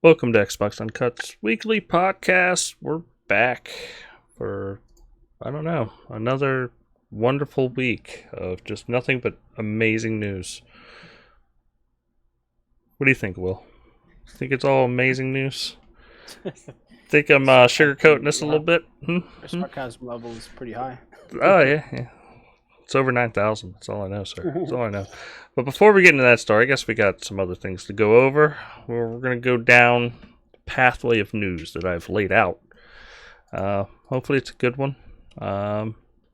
Welcome to Xbox Uncut's weekly podcast. We're back for, I don't know, another wonderful week of just nothing but amazing news. What do you think, Will? Think it's all amazing news? Think I'm sugarcoating this a little bit? Your sarcasm level is pretty high. Oh, yeah. It's over 9,000. That's all I know, sir. That's all I know. But before we get into that story, I guess we got some other things to go over. We're going to go down the pathway of news that I've laid out. Hopefully it's a good one.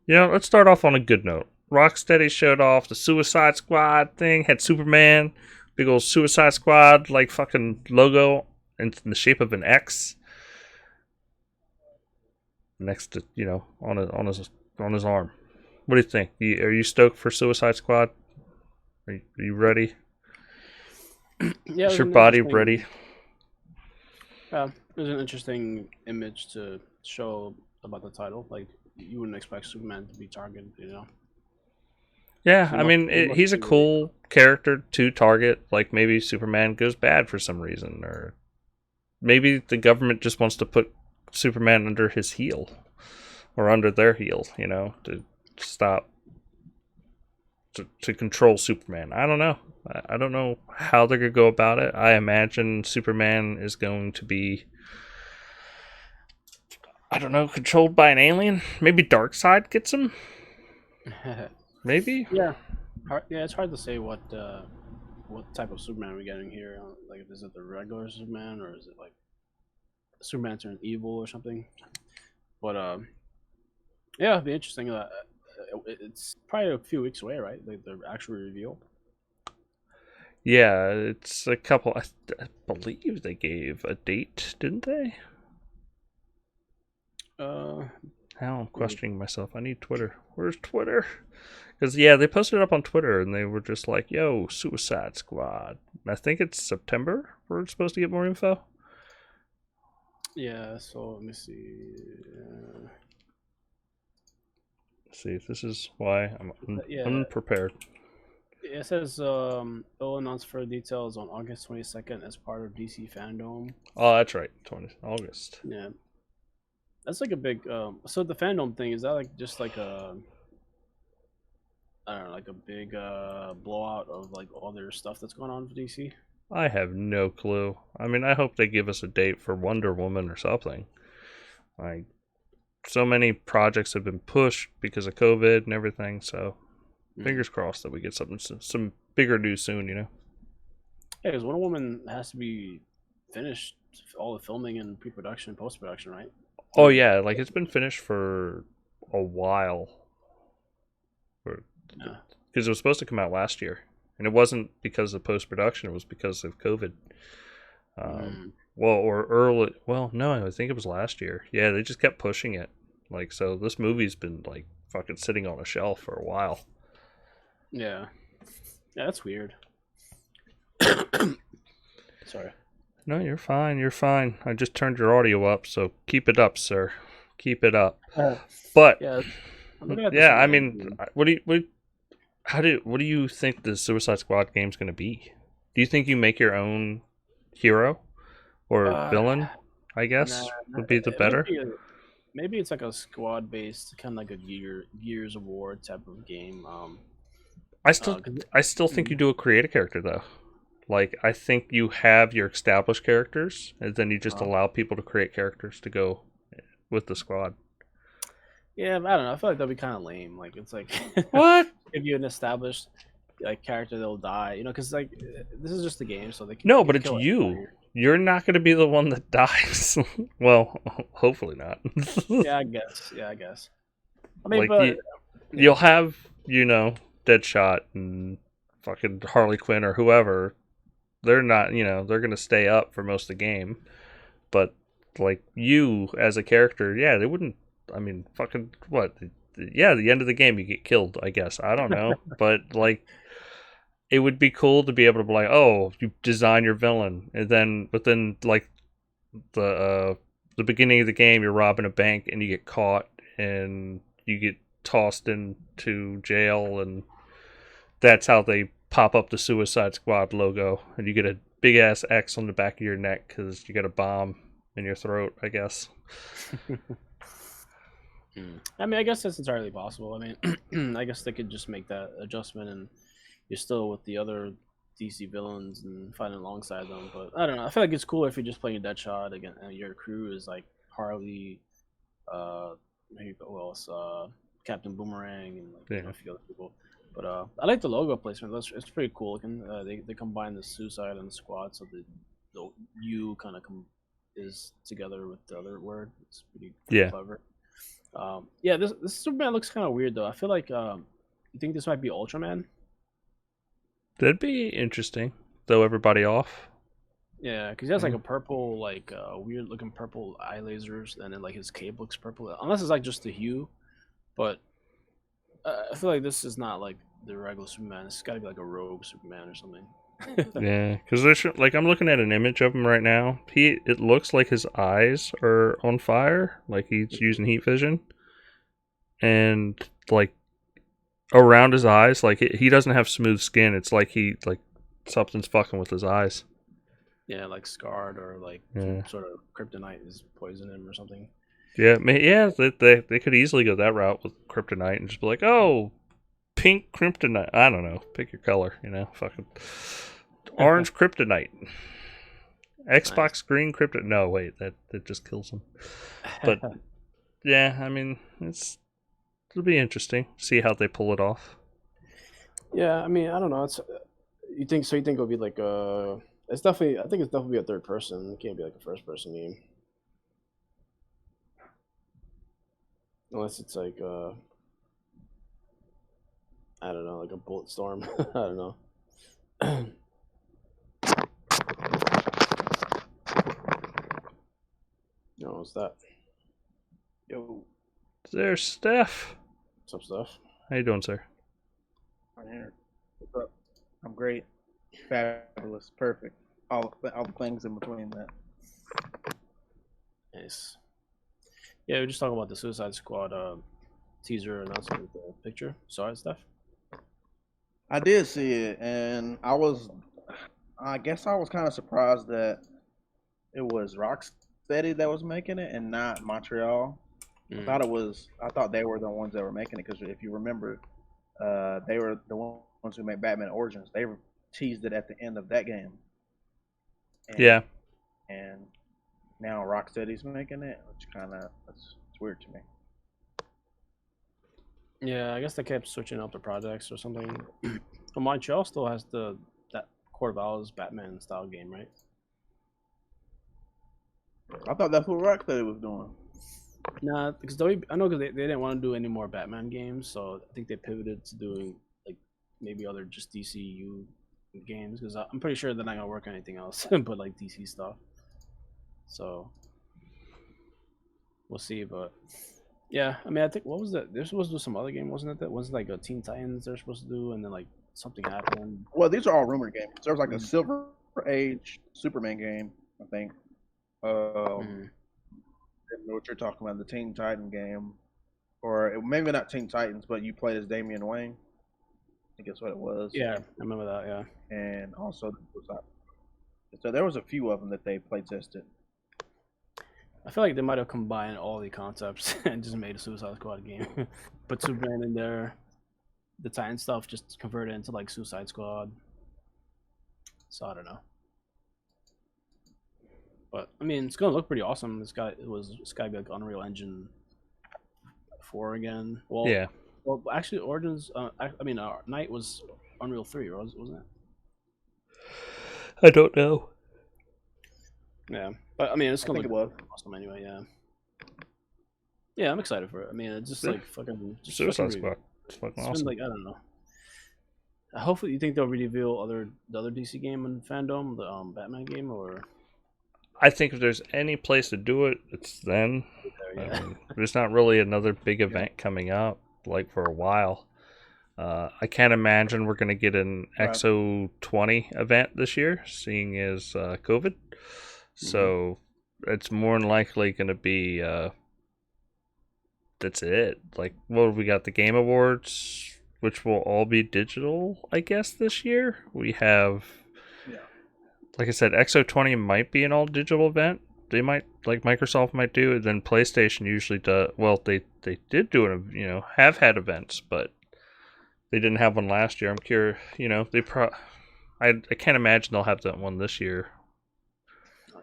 Let's start off on a good note. Rocksteadys showed off the Suicide Squad thing, had Superman, big old Suicide Squad, like fucking logo in the shape of an X. Next to, on his arm. What do you think? Are you stoked for Suicide Squad? Are you ready? Yeah, Is your body ready? It was an interesting image to show about the title. Like, you wouldn't expect Superman to be targeted, Yeah, I mean, he's a cool character to target. Like, maybe Superman goes bad for some reason, or maybe the government just wants to put Superman under his heel, or under their heel, to stop, to control Superman. I don't know. I don't know how they're going to go about it. I imagine Superman is going to be, I don't know, controlled by an alien. Maybe Darkseid gets him? Maybe? Yeah. It's hard to say what type of Superman we're getting here. Like, is it the regular Superman, or is it like Superman turned evil or something? But yeah, it'd be interesting. It's probably a few weeks away, right? Like the actual reveal. Yeah, it's a couple. I believe they gave a date, didn't they? Now I'm questioning myself. I need Twitter. Where's Twitter? Because, yeah, they posted it up on Twitter, and they were just like, yo, Suicide Squad. I think it's September we're supposed to get more info. Yeah, so let me see. See, this is why I'm unprepared. It says it'll announce further details on August 22nd as part of DC Fandom. Oh, that's right, August. Yeah, that's like a big. So the fandom thing, is that like just like a, I don't know, like a big blowout of like all their stuff that's going on for DC? I have no clue. I mean, I hope they give us a date for Wonder Woman or something. Like, so many projects have been pushed because of COVID and everything, so fingers crossed that we get some bigger news soon, Yeah, because Wonder Woman has to be finished, all the filming and pre-production and post-production, right? Oh yeah, like it's been finished for a while. Because it was supposed to come out last year, and it wasn't because of post-production; it was because of COVID. Well, or early. Well, no, I think it was last year. Yeah, they just kept pushing it. Like, so this movie's been like fucking sitting on a shelf for a while. Yeah, that's weird. Sorry. No, you're fine. You're fine. I just turned your audio up, so keep it up, sir. Keep it up. But yeah, I mean, what do you think the Suicide Squad game's going to be? Do you think you make your own hero or villain? I guess would be the better. Maybe it's like a squad-based, kind of like a Gears of War type of game. I still think you do create a character though. Like, I think you have your established characters, and then you just allow people to create characters to go with the squad. Yeah, I don't know. I feel like that'd be kind of lame. Like, it's like, what? If you an established like character, they'll die. Because like this is just a game, so they can. No, but it's you. You're not going to be the one that dies. Well, hopefully not. Yeah, I guess. I mean, like, you'll have Deadshot and fucking Harley Quinn or whoever. They're not, they're going to stay up for most of the game. But, like, you as a character, yeah, they wouldn't, I mean, fucking, what? Yeah, the end of the game you get killed, I guess. I don't know. But, like, it would be cool to be able to be like, oh, you design your villain. And then within, like, the beginning of the game, you're robbing a bank and you get caught and you get tossed into jail, and that's how they pop up the Suicide Squad logo, and you get a big ass X on the back of your neck because you got a bomb in your throat, I guess. I mean, I guess that's entirely possible. I mean, I guess they could just make that adjustment, and you're still with the other DC villains and fighting alongside them. But I don't know. I feel like it's cooler if you're just playing Deadshot again, and your crew is like Harley, uh, who else? Captain Boomerang, and like Yeah. a few other people. But I like the logo placement. It's pretty cool looking. They combine the Suicide and the Squad, so the U kind of is together with the other word. It's pretty Yeah. clever. Yeah, this Superman looks kind of weird though. I feel like you think this might be Ultraman? That'd be interesting. Throw everybody off. Yeah, because he has like a purple, like weird looking purple eye lasers, and then like his cape looks purple. Unless it's like just the hue, but I feel like this is not like the regular Superman. It's got to be like a rogue Superman or something. Yeah, because there's like I'm looking at an image of him right now. It looks like his eyes are on fire, like he's using heat vision, and like around his eyes, like he doesn't have smooth skin. It's like something's fucking with his eyes. Yeah, like scarred or like Yeah, sort of kryptonite is poisoning him or something. yeah. They could easily go that route with kryptonite and just be like, oh, pink kryptonite. I don't know. Pick your color. Fucking orange kryptonite. Xbox Nice. green kryptonite. No, wait, that just kills him. But yeah, I mean, it'll be interesting. See how they pull it off. Yeah, I mean, I don't know. It's you think so? You think it'll be like it's definitely. I think it's definitely a third person. It can't be like a first person game, unless it's like I don't know, like a bullet storm. I don't know. No, what's that? Yo, There's Steph. What's up, stuff? How you doing, sir? I'm here. What's up? I'm great. Fabulous. Perfect. All the things in between that. Nice. Yeah, we're just talking about the Suicide Squad teaser announcement with the picture. Saw it, stuff. I did see it, and I guess I was kind of surprised that it was Rocksteady that was making it and not Montreal. I thought they were the ones that were making it because if you remember, they were the ones who made Batman Origins. They teased it at the end of that game. Yeah. And now Rocksteady's making it, which it's weird to me. Yeah, I guess they kept switching up the projects or something. But Montreal still has that Court of Owls Batman style game, right? I thought that's what Rocksteady was doing. Nah, because I know because they didn't want to do any more Batman games, so I think they pivoted to doing like maybe other just DCU games. Because I'm pretty sure they're not gonna work on anything else but like DC stuff. So we'll see, but yeah, I mean, I think what was that? They're supposed to do some other game, wasn't it? That wasn't like a Teen Titans they're supposed to do, and then like something happened. Well, these are all rumored games. There was like a Silver Age Superman game, I think. I didn't know what you're talking about, the Teen Titan game. Or maybe not Teen Titans, but you played as Damian Wayne. I think that's what it was. Yeah, I remember that, yeah. And also, so there was a few of them that they play tested. I feel like they might have combined all the concepts and just made a Suicide Squad game. Put Superman in there, the Titan stuff just converted into like Suicide Squad. So I don't know. But I mean, it's gonna look pretty awesome. It's gotta be like Unreal Engine 4 again. Well, Yeah. Well, actually, Origins. Night was Unreal 3, wasn't it? I don't know. Yeah, but I mean, it's gonna think look awesome anyway. Yeah. Yeah, I'm excited for it. I mean, it's just like fucking Suicide Squad. It's fucking awesome. Like, I don't know. Hopefully, you think they'll reveal the other DC game in fandom, the Batman game, or I think if there's any place to do it, it's then. yeah. There's not really another big event coming up like for a while. I can't imagine we're going to get an XO 20 event this year, seeing as COVID. So it's more than likely going to be. That's it. Like, well, we got the Game Awards, which will all be digital, I guess, this year. We have like I said, XO20 might be an all digital event. They might, like Microsoft might do it. Then PlayStation usually does. Well, they did do it. Have had events, but they didn't have one last year. I'm curious. I can't imagine they'll have that one this year.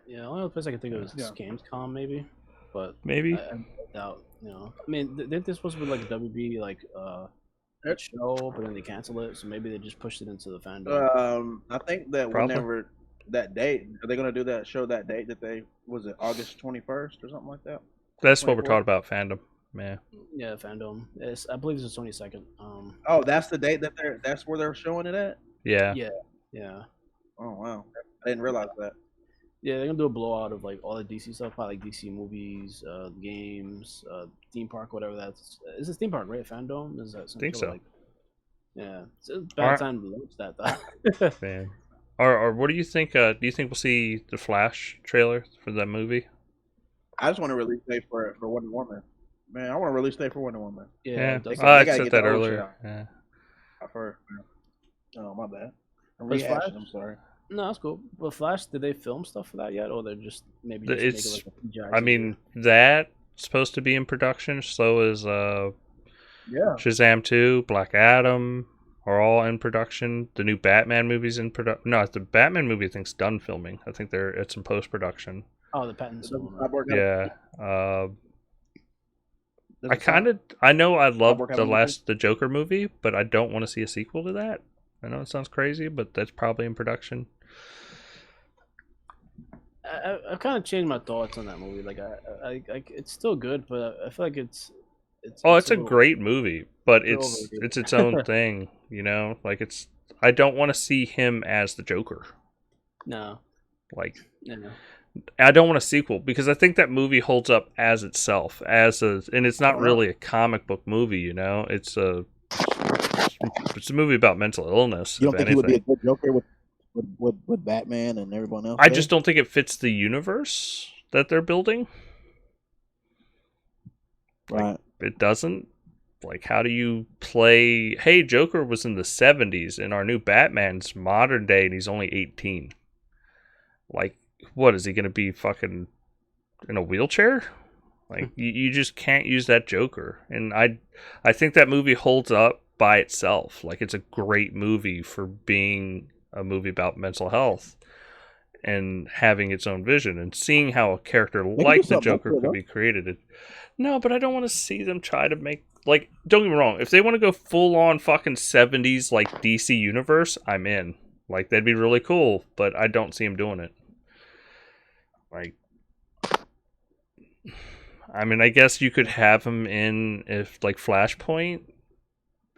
Yeah, the only place I can think of is Gamescom, maybe. But maybe I doubt. I mean, they're supposed to be like a WB show, but then they canceled it, so maybe they just pushed it into the fandom. I think that Probably. whenever that date, are they gonna do that? Show that date that was it August 21st or something like that? That's what we're talking about, fandom. Yeah. Yeah, fandom. I believe it's the 22nd. Oh, that's the date that's where they're showing it at. Yeah. Yeah. Oh wow, I didn't realize that. Yeah, they're gonna do a blowout of like all the DC stuff, probably like DC movies, games, theme park, whatever that's. It's a theme park, right? Fandom is that? I think so. Yeah, it's a bad time to launch that though. Man. Or what do you think? Do you think we'll see the Flash trailer for that movie? I just want to release date for Wonder Woman. Man, I want to release date for Wonder Woman. Yeah. I said that earlier. Yeah. Oh, my bad. I'm sorry. No, that's cool. But Flash, did they film stuff for that yet, or they're just maybe? Just that's supposed to be in production. So is Shazam 2, Black Adam are all in production. The new Batman movie's in production. No, the Batman movie I think's done filming. I think it's in post production. Oh, the Pattinson. Yeah. I know I love the Joker movie, but I don't want to see a sequel to that. I know it sounds crazy, but that's probably in production. I've kind of changed my thoughts on that movie. Like, it's still good, but I feel like it's a great movie, but it's its own thing. I don't want to see him as the Joker. No. No. I don't want a sequel because I think that movie holds up as itself, and it's not really a comic book movie. It's a movie about mental illness. You don't think he would be a good Joker with Batman and everyone else? I just don't think it fits the universe that they're building. Right. It doesn't. How do you play? Hey, Joker was in the 70s, and our new Batman's modern day, and he's only 18. What is he going to be fucking in a wheelchair? You just can't use that Joker. And I think that movie holds up by itself. It's a great movie for being a movie about mental health and having its own vision and seeing how a character like the Joker could be created. No, but I don't want to see them try to make don't get me wrong. If they want to go full on fucking 70s DC universe, I'm in. That'd be really cool, but I don't see him doing it. I guess you could have him in if Flashpoint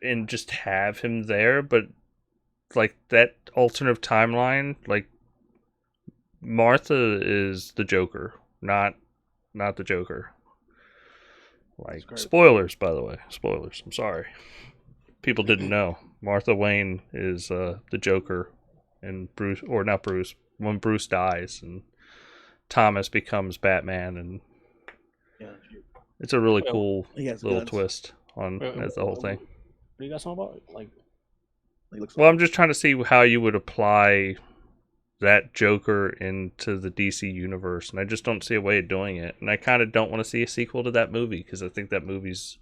and just have him there, but that alternative timeline, Martha is the Joker, not the Joker. Spoilers, by the way. Spoilers. I'm sorry. People didn't know. Martha Wayne is the Joker, and Bruce, or not Bruce, when Bruce dies and Thomas becomes Batman, and it's a really cool little twist on the whole thing. What do you guys know about? I'm just trying to see how you would apply that Joker into the DC universe, and I just don't see a way of doing it. And I kind of don't want to see a sequel to that movie because I think that movie's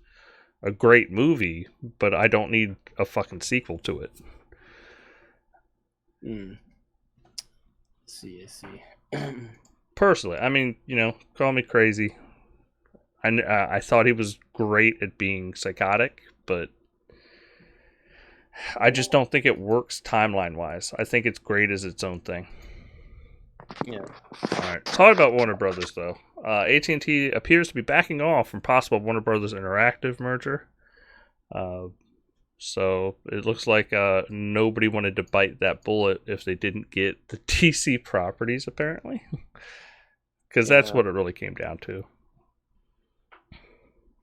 a great movie, but I don't need a fucking sequel to it. I see. Personally, call me crazy. I thought he was great at being psychotic, but I just don't think it works timeline-wise. I think it's great as its own thing. Yeah. All right. Talk about Warner Brothers, though. AT&T appears to be backing off from possible Warner Brothers Interactive merger. So it looks like nobody wanted to bite that bullet if they didn't get the DC properties, apparently. Because that's what it really came down to.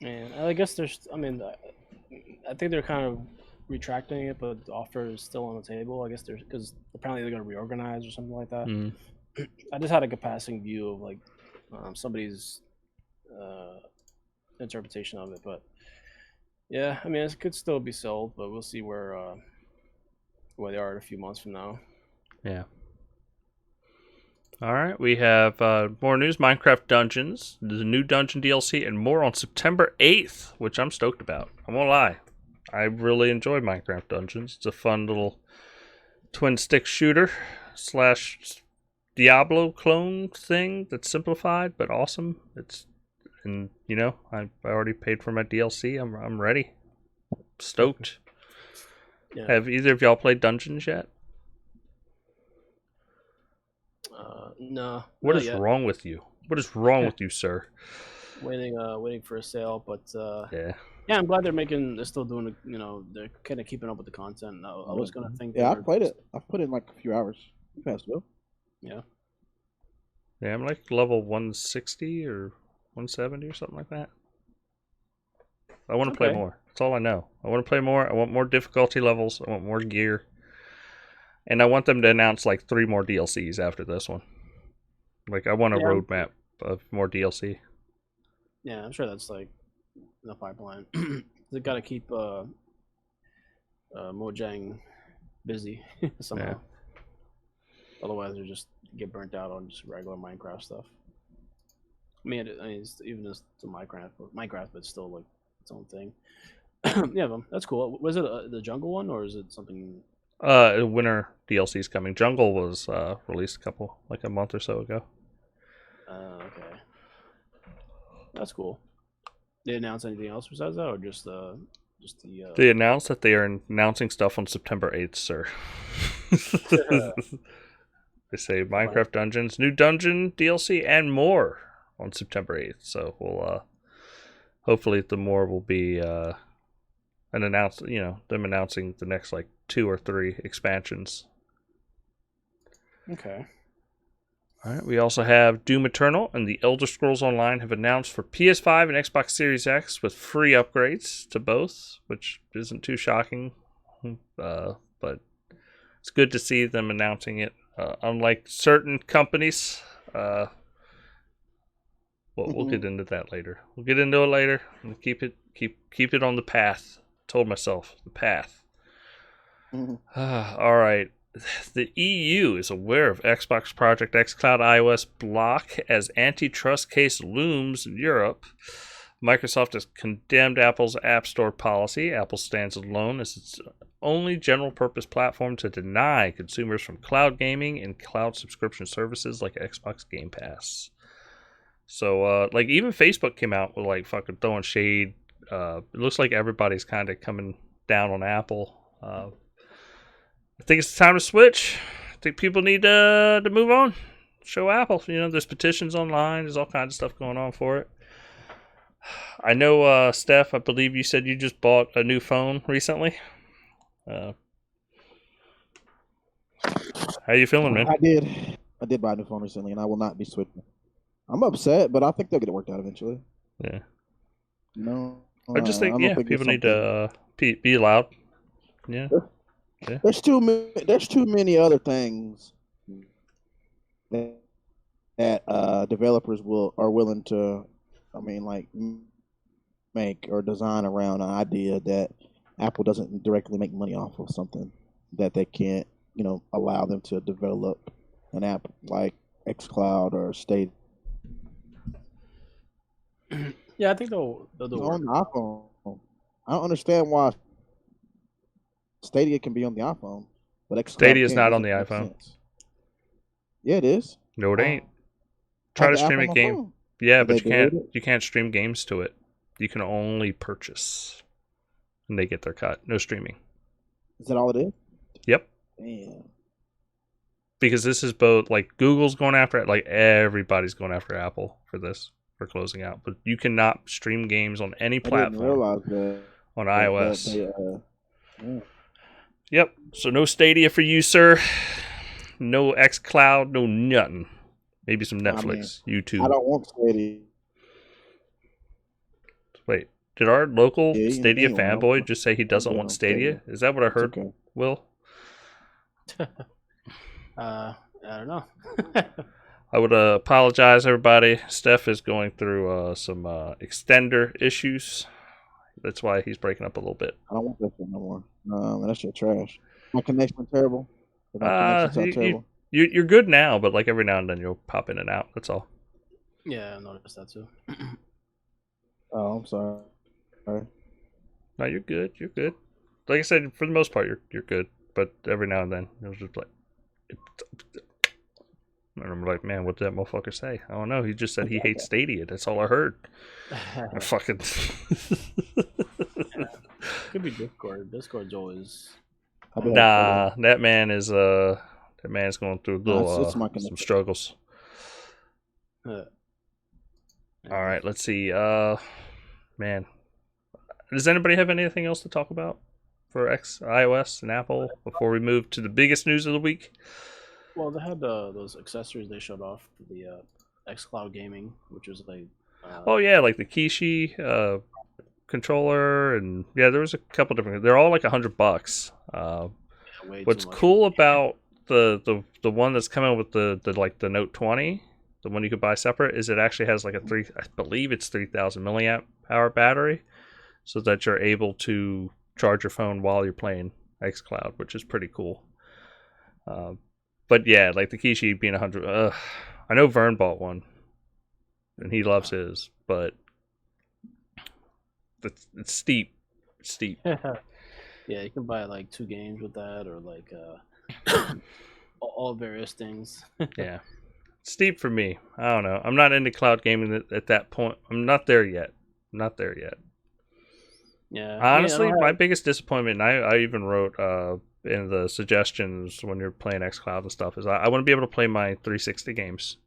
And I guess I think they're kind of retracting it, but the offer is still on the table. I guess because apparently they're going to reorganize or something like that. Mm-hmm. I just had a passing view of somebody's interpretation of it, but yeah, it could still be sold, but we'll see where they are in a few months from now. Yeah. All right, we have more news. Minecraft Dungeons, the new dungeon DLC, and more on September 8th, which I'm stoked about. I won't lie. I really enjoy Minecraft Dungeons. It's a fun little twin stick shooter / Diablo clone thing that's simplified but awesome. And you know, I already paid for my DLC. I'm ready. Stoked. Yeah. Have either of y'all played Dungeons yet? No. What not is yet. wrong with you? What is wrong with you, sir? Waiting for a sale, but Yeah. yeah, I'm glad they're still doing, they're kind of keeping up with the content. I was gonna think. Yeah, I played it. I've put in like a few hours. You passed it. Yeah. Yeah, I'm like level 160 or 170 or something like that. I want to play Okay. more. That's all I know. I want to play more. I want more difficulty levels. I want more gear. And I want them to announce like 3 more DLCs after this one. Like, I want a Yeah. roadmap of more DLC. Yeah, I'm sure that's like in the pipeline. They got to keep Mojang busy somehow. Yeah. Otherwise, they just get burnt out on just regular Minecraft stuff. It's even just the Minecraft, but it's still like its own thing. Yeah, that's cool. Was it the jungle one or is it something? Winter DLC's coming. Jungle was released a month or so ago. Okay, that's cool. They announce anything else besides that, or just the? They announced that they are announcing stuff on September 8th, sir. They say Minecraft Dungeons, new dungeon DLC, and more on September 8th. So we'll hopefully the more will be them announcing the next like 2 or 3 expansions. Okay. All right. We also have Doom Eternal and the Elder Scrolls Online have announced for PS5 and Xbox Series X with free upgrades to both, which isn't too shocking. But it's good to see them announcing it. Unlike certain companies, we'll get into that later. We'll get into it later. And keep it on the path. Told myself the path. All right. The EU is aware of Xbox Project xCloud iOS block as antitrust case looms in Europe. Microsoft has condemned Apple's App Store policy. Apple stands alone as its only general-purpose platform to deny consumers from cloud gaming and cloud subscription services like Xbox Game Pass. So, even Facebook came out with like fucking throwing shade. It looks like everybody's kind of coming down on Apple. I think it's time to switch. I think people need to move on. Show Apple. There's petitions online. There's all kinds of stuff going on for it. I know, Steph, I believe you said you just bought a new phone recently. How you feeling, man? I did buy a new phone recently, and I will not be switching. I'm upset, but I think they'll get it worked out eventually. Yeah. I just think, people need to be loud. Yeah. Yeah. There's too many other things that developers are willing to, make or design around an idea that Apple doesn't directly make money off of something that they can't, allow them to develop an app like xCloud or State. Yeah, I think they'll do on the iPhone. I don't understand why Stadia can be on the iPhone, but xCloud Stadia is can't. not on the Doesn't make iPhone. sense. Yeah, it is. No, it ain't. Try to stream a game. Phone. Yeah, Did but they delete it? you can't stream games to it. You can only purchase, and they get their cut. No streaming. Is that all it is? Yep. Damn. Because this is both like Google's going after it, like everybody's going after Apple for this, for closing out. But you cannot stream games on any I didn't platform realize that. on iOS. Yeah. Yep. So no Stadia for you, sir. No xCloud. No nothing. Maybe some Netflix, YouTube. I don't want Stadia. Wait, did our local Yeah, Stadia anyway, fanboy just say he doesn't want Stadia? Is that what I heard, okay. Will? I don't know. I would apologize, everybody. Steph is going through some extender issues. That's why he's breaking up a little bit. I don't want that shit no more. That shit trash. My connection's terrible. My connection's terrible. You're good now, but like every now and then you'll pop in and out. That's all. Yeah, I noticed that too. Oh, I'm sorry. No, you're good. You're good. Like I said, for the most part, you're good. But every now and then, it was just like, and I'm like, man, what did that motherfucker say? I don't know. He just said he hates Stadia. That's all I heard. I fucking. Could be Discord. Discord's always. I'll be like, Nah, that man's going through it's my some connection. struggles. Yeah. All right, let's see. Man, does anybody have anything else to talk about for iOS and Apple before we move to the biggest news of the week? Well, they had those accessories they showed off for the xCloud gaming, which was like. Oh yeah, like the Kishi controller, and yeah, there was a couple different. They're all like $100. Way What's too much. cool about the one that's coming with the like the Note 20, the one you could buy separate, is it actually has like I believe it's 3,000 milliamp hour battery, so that you're able to charge your phone while you're playing xCloud, which is pretty cool. But yeah, like the Kishi being 100. I know Vern bought one, and he loves his, but it's steep. It's steep. Yeah, you can buy like 2 games with that, or like all various things. Yeah. Steep for me. I don't know. I'm not into cloud gaming at that point. I'm not there yet. Yeah. Honestly, my biggest disappointment, and I even wrote in the suggestions when you're playing xCloud and stuff, is I want to be able to play my 360 games.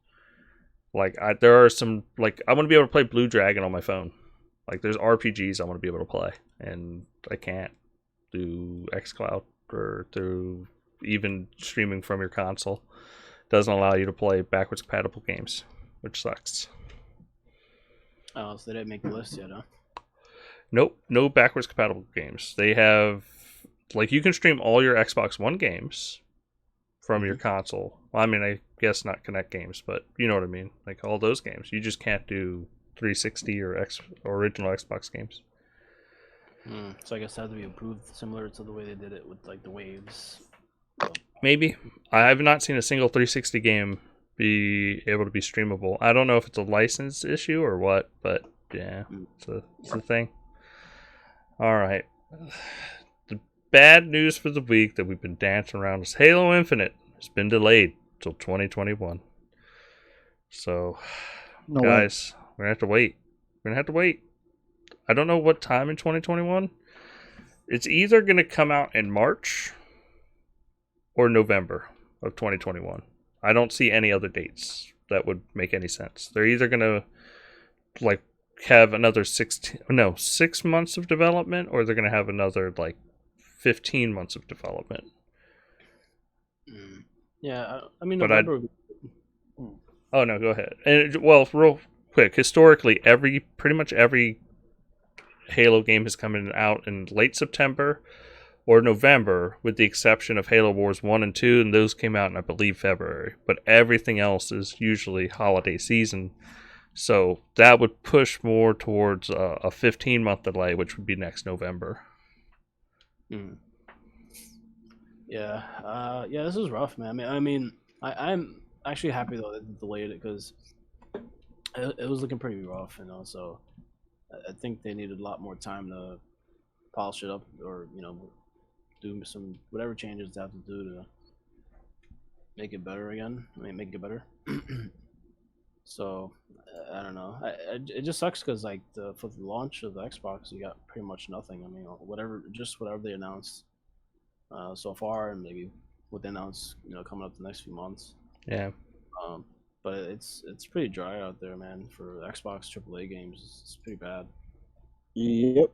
Like, there are some, like, I want to be able to play Blue Dragon on my phone. Like, there's RPGs I want to be able to play, and I can't do xCloud or through even streaming from your console. Doesn't allow you to play backwards compatible games, which sucks. Oh, so they didn't make the list yet, huh? Nope, no backwards compatible games. They have, like, you can stream all your Xbox One games from your console. Well, I mean, I guess not Kinect games, but you know what I mean. Like, all those games. You just can't do 360 or original Xbox games. So I guess that had to be improved, similar to the way they did it with like the waves. Maybe. I have not seen a single 360 game be able to be streamable. I don't know if it's a license issue or what, but yeah, it's a thing. All right. The bad news for the week that we've been dancing around is Halo Infinite has been delayed till 2021. So, guys, we're going to have to wait. I don't know what time in 2021. It's either going to come out in March or November of 2021. I don't see any other dates that would make any sense. They're either going to like have another 6 months of development, or they're going to have another like 15 months of development. Yeah, I mean, But November. Oh no, go ahead. And well, real quick, historically, pretty much every Halo game has come out in late September or November, with the exception of Halo Wars 1 and 2, and those came out in, I believe, February. But everything else is usually holiday season. So that would push more towards a 15-month delay, which would be next November. Yeah, this is rough, man. I'm actually happy though that they delayed it, because it was looking pretty rough, So I think they needed a lot more time to polish it up, or do some whatever changes they have to do to make it better again. Make it better. So I don't know. It just sucks because like for the launch of the Xbox, you got pretty much nothing. Whatever they announced so far, and maybe what they announce, coming up the next few months. Yeah. But it's pretty dry out there, man. For Xbox AAA games, it's pretty bad. Yep.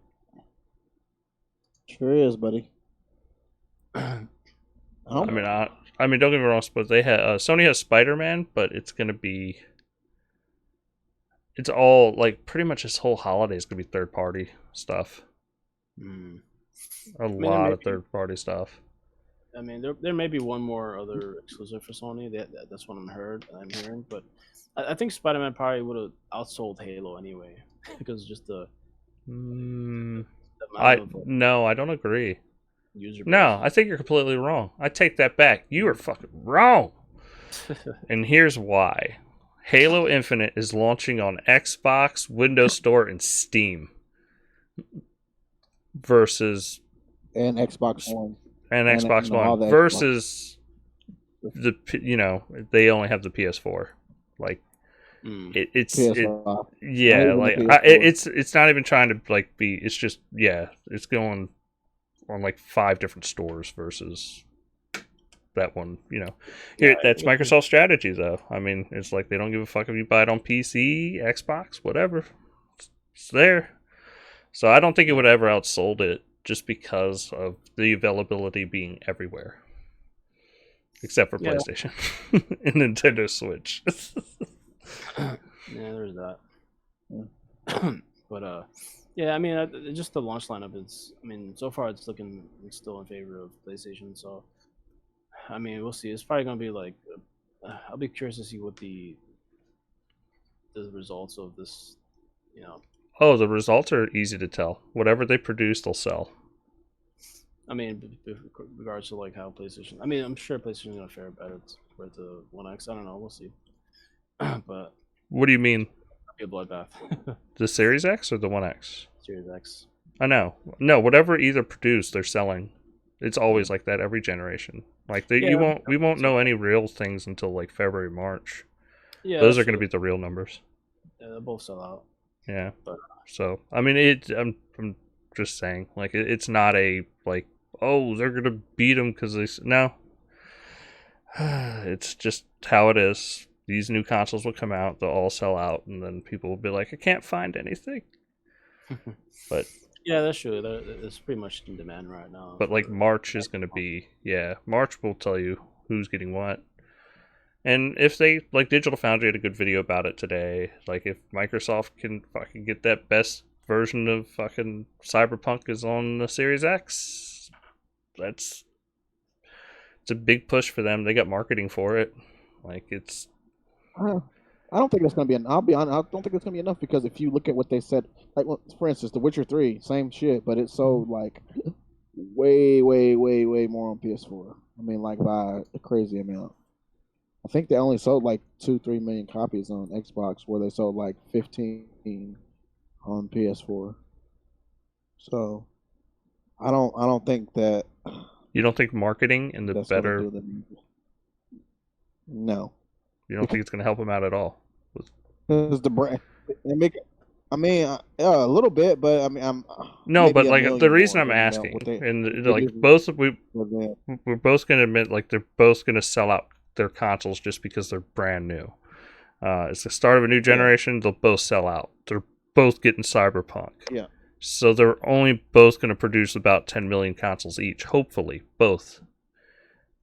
Sure is, buddy. I mean, don't get me wrong, but they have Sony has Spider-Man, but it's all like pretty much this whole holiday is gonna be third-party stuff. A lot of third-party stuff. I mean, there may be one more other exclusive for Sony. That's what I'm hearing, but I think Spider-Man probably would have outsold Halo anyway, because just the I don't agree. User base. No, I think you're completely wrong. I take that back. You are fucking wrong. And here's why. Halo Infinite is launching on Xbox, Windows Store, and Steam. Versus and Xbox One and Xbox One versus the they only have the PS4. Like it's PS5. it's not even trying to like be. It's just it's going on like 5 different stores versus that one. That's Microsoft's strategy though. I mean, it's like they don't give a fuck if you buy it on PC, Xbox, whatever. It's there. So I don't think it would ever outsold it just because of the availability being everywhere. Except for PlayStation and Nintendo Switch. Yeah, there's that. But I mean, just the launch lineup is. I mean, so far it's still in favor of PlayStation. So, I mean, we'll see. It's probably gonna be like, I'll be curious to see what the results of this, Oh, the results are easy to tell. Whatever they produce, they'll sell. I mean, with regards to like how PlayStation. I mean, I'm sure PlayStation's gonna fare better for the One X. I don't know. We'll see. But what do you mean? Be a bloodbath. The Series X or the One X? Series X. I know. No, whatever either produced, they're selling. It's always like that every generation. Like we won't know any real things until like February, March. Yeah, those are going to be the real numbers. Yeah, they'll both sell out. Yeah. But so I mean, I'm just saying, like it's not a like, oh, they're going to beat them because no. It's just how it is. These new consoles will come out, they'll all sell out, and then people will be like, I can't find anything. But yeah, that's true. It's pretty much in demand right now. But like March is going to be, March will tell you who's getting what. And if they, like Digital Foundry had a good video about it today, like if Microsoft can fucking get that best version of fucking Cyberpunk is on the Series X, it's a big push for them. They got marketing for it. Like it's... I don't think it's going to be. I'll be honest. I don't think it's going to be enough because if you look at what they said, like for instance, The Witcher 3, same shit, but it sold like way more on PS4. I mean, like by a crazy amount. I think they only sold like 2-3 million copies on Xbox, where they sold like 15 on PS4. So I don't think that. You don't think marketing and the better? No. You don't think it's going to help them out at all? Because the brand, a little bit, but I mean, but like the reason I'm asking, and like we're both going to admit, like they're both going to sell out their consoles just because they're brand new. It's the start of a new generation. They'll both sell out. They're both getting Cyberpunk. Yeah. So they're only both going to produce about 10 million consoles each. Hopefully, both.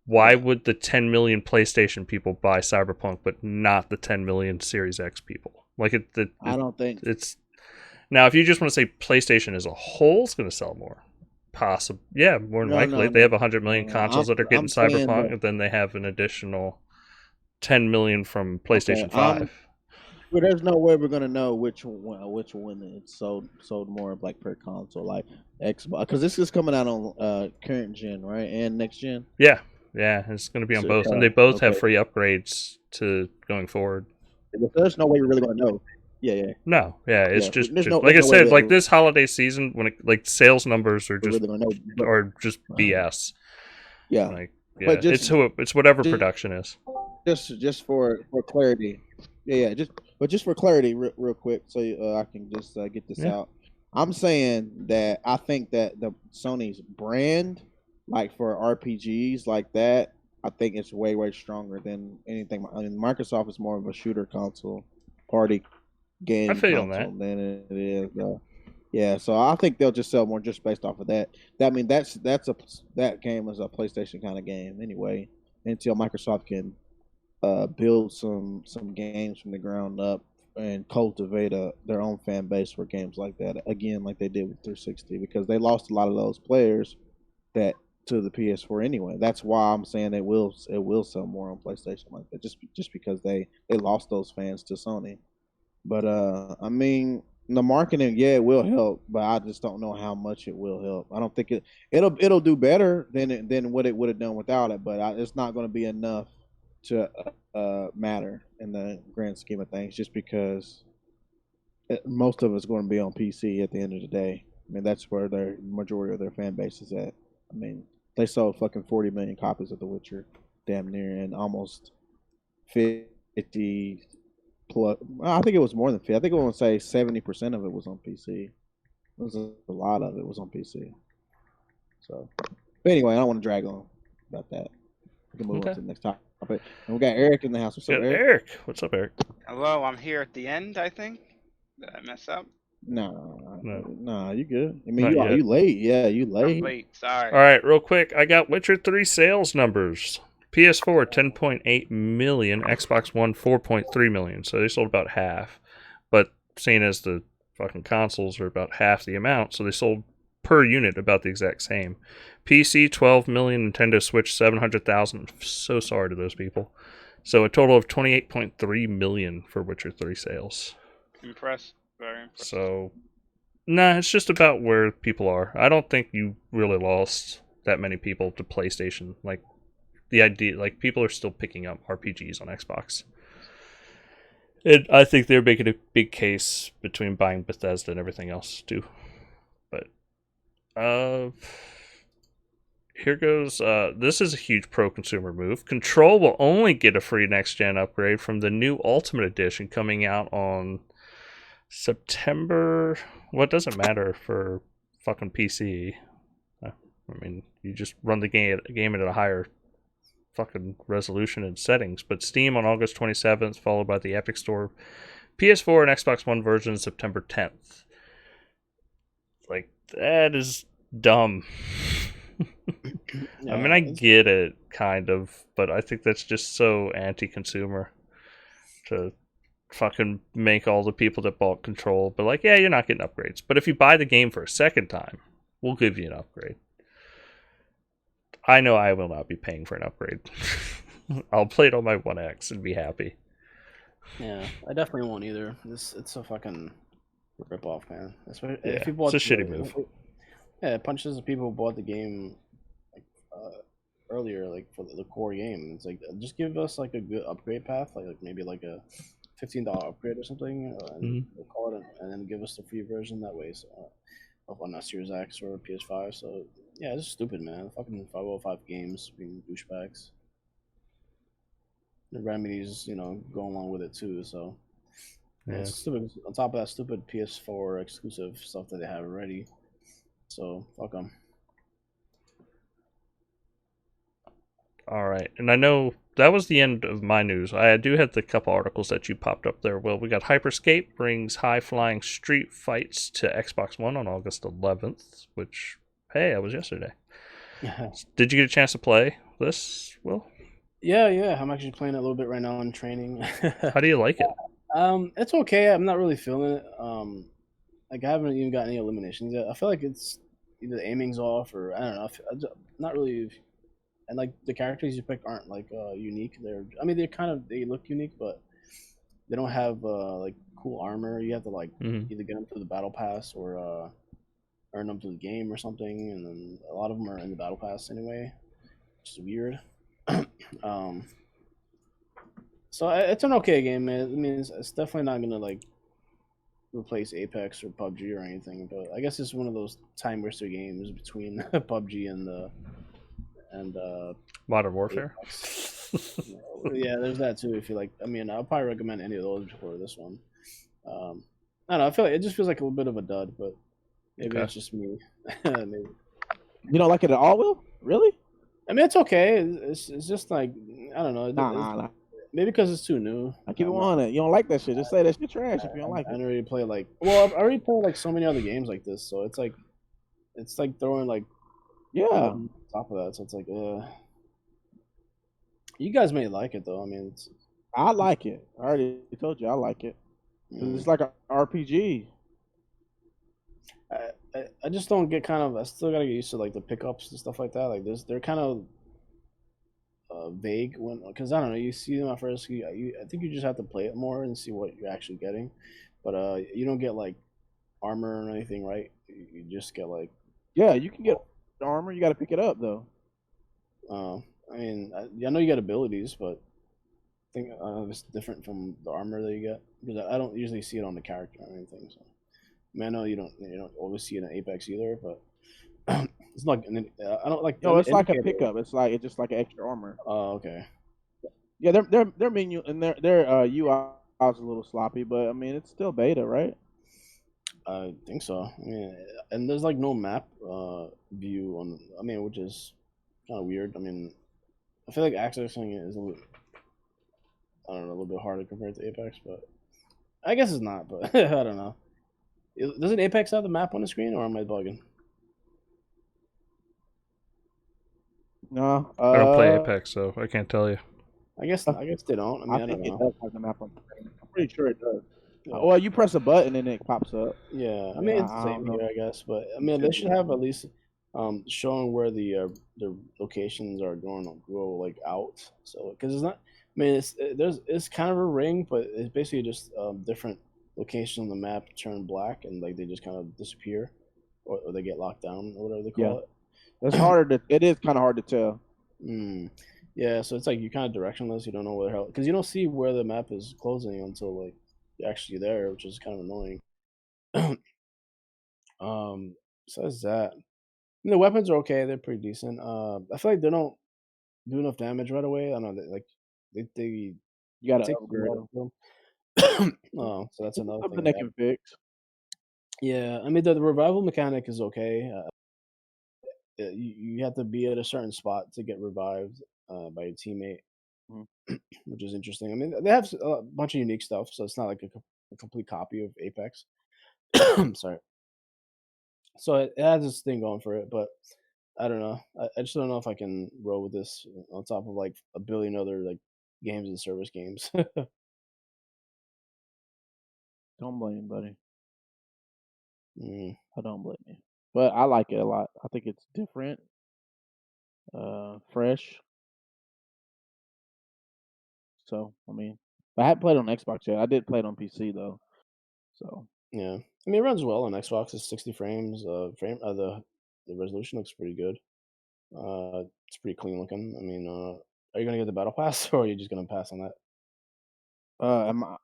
Why would the 10 million PlayStation people buy Cyberpunk, but not the 10 million Series X people? Like I don't think it's. Now, if you just want to say PlayStation as a whole is going to sell more, possible, more than likely. They have 100 million consoles that are getting Cyberpunk, and then they have an additional 10 million from PlayStation 5. But there's no way we're gonna know which one it's sold more of, like per console, like Xbox, because this is coming out on current gen, right, and next gen. Yeah, it's going to be on both, and they both have free upgrades to going forward. There's no way we're really gonna know. Yeah. No, it's just like I said, like this holiday season, when like sales numbers are just BS. Yeah, like it's whatever production is. Just for clarity. Just for clarity, real quick, so I can just get this out. I'm saying that I think that the Sony's brand, like for RPGs like that, I think it's way stronger than anything. I mean, Microsoft is more of a shooter console, party game console than it is. So I think they'll just sell more just based off of that. That game is a PlayStation kind of game anyway, until Microsoft can build some games from the ground up and cultivate their own fan base for games like that again, like they did with 360, because they lost a lot of those players that to the PS4 anyway. That's why I'm saying it will sell more on PlayStation like that, just because they lost those fans to Sony. But I mean, the marketing, it will help, but I just don't know how much it will help. I don't think it'll do better than what it would have done without it, but it's not going to be enough to matter in the grand scheme of things, just because most of it's going to be on PC at the end of the day. I mean, that's where their majority of their fan base is at. I mean, they sold fucking 40 million copies of The Witcher, damn near, and almost 50 plus. Well, I think it was more than 50. I think I want to say 70% of it was on PC. It was a lot of it was on PC. So, but anyway, I don't want to drag on about that. We can move on to the next topic. And we got Eric in the house. What's up, Eric? Eric, what's up, Eric? Hello, I'm here at the end, I think. Did I mess up? No, you good. I mean, Not you late. Yeah, you late. I'm late, sorry. All right, real quick. I got Witcher 3 sales numbers. PS4, 10.8 million. Xbox One, 4.3 million. So they sold about half. But seeing as the fucking consoles are about half the amount, so they sold per unit about the exact same. PC, 12 million. Nintendo Switch, 700,000. I'm so sorry to those people. So a total of 28.3 million for Witcher 3 sales. Impressed. Very impressed. So, nah, it's just about where people are. I don't think you really lost that many people to PlayStation. Like, the idea, like, people are still picking up RPGs on Xbox. I think they're making a big case between buying Bethesda and everything else, too. But, here goes, this is a huge pro-consumer move. Control will only get a free next-gen upgrade from the new Ultimate Edition coming out on September. Well, it doesn't matter for fucking PC. I mean, you just run the game at a higher fucking resolution and settings. But Steam on August 27th, followed by the Epic Store, PS4 and Xbox One version September 10th. Like, that is dumb. I mean, I get it, kind of, but I think that's just so anti-consumer to fucking make all the people that bought Control, but like, yeah, you're not getting upgrades. But if you buy the game for a second time, we'll give you an upgrade. I know I will not be paying for an upgrade. I'll play it on my One X and be happy. Yeah, I definitely won't either. It's a fucking rip-off, man. Yeah, it's a shitty move. Yeah, it punches the people who bought the game like earlier, like for the core game. It's like, just give us like a good upgrade path, like maybe like a $15 upgrade or something, and we'll call it, and then give us the free version that way. So, on a Series X or PS5. So yeah, it's stupid, man. Fucking 505 games being douchebags. The Remedy's, going along with it too. So yeah, it's stupid. On top of that stupid PS4 exclusive stuff that they have already. So fuck them. All right, and I know that was the end of my news. I do have the couple articles that you popped up there. Well, we got Hyperscape brings high-flying street fights to Xbox One on August 11th, which, hey, that was yesterday. Did you get a chance to play this, Will? Yeah, I'm actually playing it a little bit right now in training. How do you like it? It's okay. I'm not really feeling it. Like, I haven't even got any eliminations yet. I feel like it's either the aiming's off or I don't know. I'm not really. And like the characters you pick aren't like unique. They look unique, but they don't have like cool armor. You have to like either get them through the battle pass or earn them through the game or something. And then a lot of them are in the battle pass anyway, which is weird. So it's an okay game, man. I mean, it's definitely not gonna like replace Apex or PUBG or anything. But I guess it's one of those time waster games between PUBG and Modern Warfare. Yeah, there's that too. If you like, I mean, I'll probably recommend any of those before this one. I don't know. I feel like it just feels like a little bit of a dud, but maybe it's just me. Maybe. You don't like it at all, Will? Really? I mean, it's okay. It's just like, I don't know. Nah. Maybe because it's too new. I keep it on it. You don't like that shit. Just say that shit trash if you don't like it. I already play like, well, I've already played like so many other games like this, so it's like throwing like, on top of that. So it's like, you guys may like it though. I mean, I like it. I already told you I like it. It's like an RPG. I just don't get I still gotta get used to like the pickups and stuff like that. Like they're kind of vague because I don't know. You see them at first. I think you just have to play it more and see what you're actually getting. But you don't get like armor or anything, right? You just get like you can get armor. You got to pick it up though. I mean, I know you got abilities, but think it's different from the armor that you get because I don't usually see it on the character or anything. So, I mean, I know you don't always see it in Apex either, but it's not. I don't like. No, it's like a indicator. pickup. It's just like an extra armor. Oh, okay. Yeah, their menu and their UI is a little sloppy, but I mean it's still beta, right? I think so. I mean, and there's like no map view on. I mean, which is kind of weird. I mean, I feel like accessing it is a little, I don't know, a little bit harder compared to Apex, but I guess it's not. But I don't know. Doesn't Apex have the map on the screen, or am I bugging? No, I don't play Apex, so I can't tell you. I guess they don't. I mean, I don't think it know. does have the map on the screen. I'm pretty sure it does. Yeah. Well, you press a button and it pops up. Yeah, I mean it's the I same don't know. here, I guess, but I mean they should have at least showing where the locations are going to grow like out. So because it's not, I mean it's kind of a ring, but it's basically just different locations on the map turn black and like they just kind of disappear, or they get locked down or whatever they call it. It's harder to. It is kind of hard to tell. Yeah, so it's like you're kind of directionless. You don't know where the hell because you don't see where the map is closing until like you're actually there, which is kind of annoying. Besides that, the weapons are okay. They're pretty decent. I feel like they don't do enough damage right away. I don't know. They You got to take a upgrade while them. to kill 'em. Oh, so that's another Something thing. they can fix. Yeah, I mean the revival mechanic is okay. You have to be at a certain spot to get revived by your teammate, Mhm. which is interesting. I mean they have a bunch of unique stuff, so it's not like a complete copy of Apex. Sorry. So it has this thing going for it, but I don't know. I just don't know if I can roll with this on top of like a billion other like games and service games. Don't blame, buddy. Mm, I don't blame you. But I like it a lot. I think it's different, fresh. So I mean, I hadn't played on Xbox yet. I did play it on PC though. So yeah, I mean it runs well on Xbox. It's 60 frames. The resolution looks pretty good. It's pretty clean looking. I mean, are you gonna get the battle pass or are you just gonna pass on that?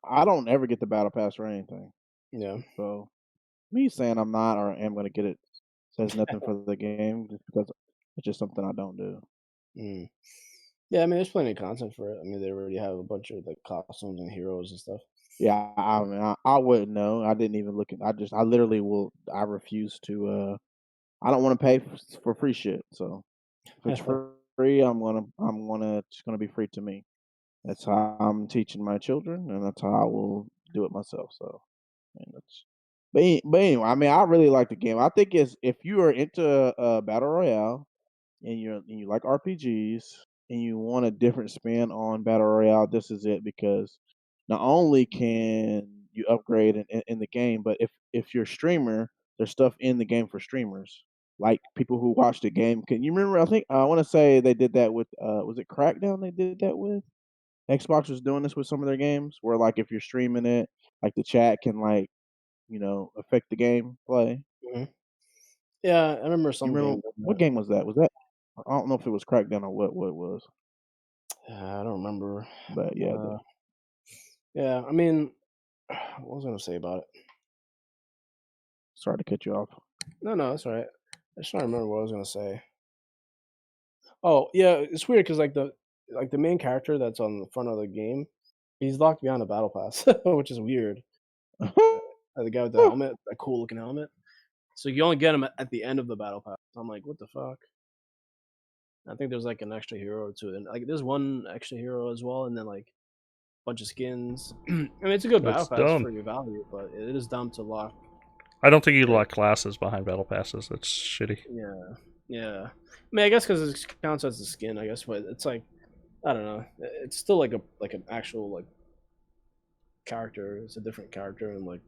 I don't ever get the battle pass or anything. Yeah, So me saying I'm not or am gonna get it says nothing for the game just because it's just something I don't do. mm. Yeah. I mean, there's plenty of content for it. I mean, they already have a bunch of like costumes and heroes and stuff. Yeah, I mean, I wouldn't know. I didn't even look at. I literally will. I refuse to. I don't want to pay for free shit. So if it's free, it's gonna be free to me. That's how I'm teaching my children, and that's how I will do it myself. So, and that's. But anyway, I mean, I really like the game. I think it's if you are into battle royale and you like RPGs and you want a different spin on battle royale, this is it because not only can you upgrade in the game, but if you're a streamer, there's stuff in the game for streamers, like people who watch the game. Can you remember? I think I want to say they did that with was it Crackdown? They did that with Xbox was doing this with some of their games, where like if you're streaming it, like the chat can like affect the game play. Mhm. Yeah, I remember You some remember game doing what that. game was that? Was that I don't know if it was Crackdown or what it was, I don't remember. but yeah, Yeah, I mean, what was I gonna say about it? sorry to cut you off. No, that's all right. I just trying to remember what I was gonna say. Oh, yeah, it's weird because like the main character that's on the front of the game, he's locked behind a battle pass, which is weird. The guy with the helmet, that cool looking helmet. So you only get him at the end of the battle pass. I'm like, what the fuck? I think there's like an extra hero or two, and like there's one extra hero as well, and then like a bunch of skins. I mean, it's a good battle That's pass dumb. for your value, but it is dumb to lock. I don't think you lock classes behind battle passes. That's shitty. Yeah. I mean, I guess because it counts as a skin, I guess, but it's like I don't know. It's still like an actual like character. It's a different character, and like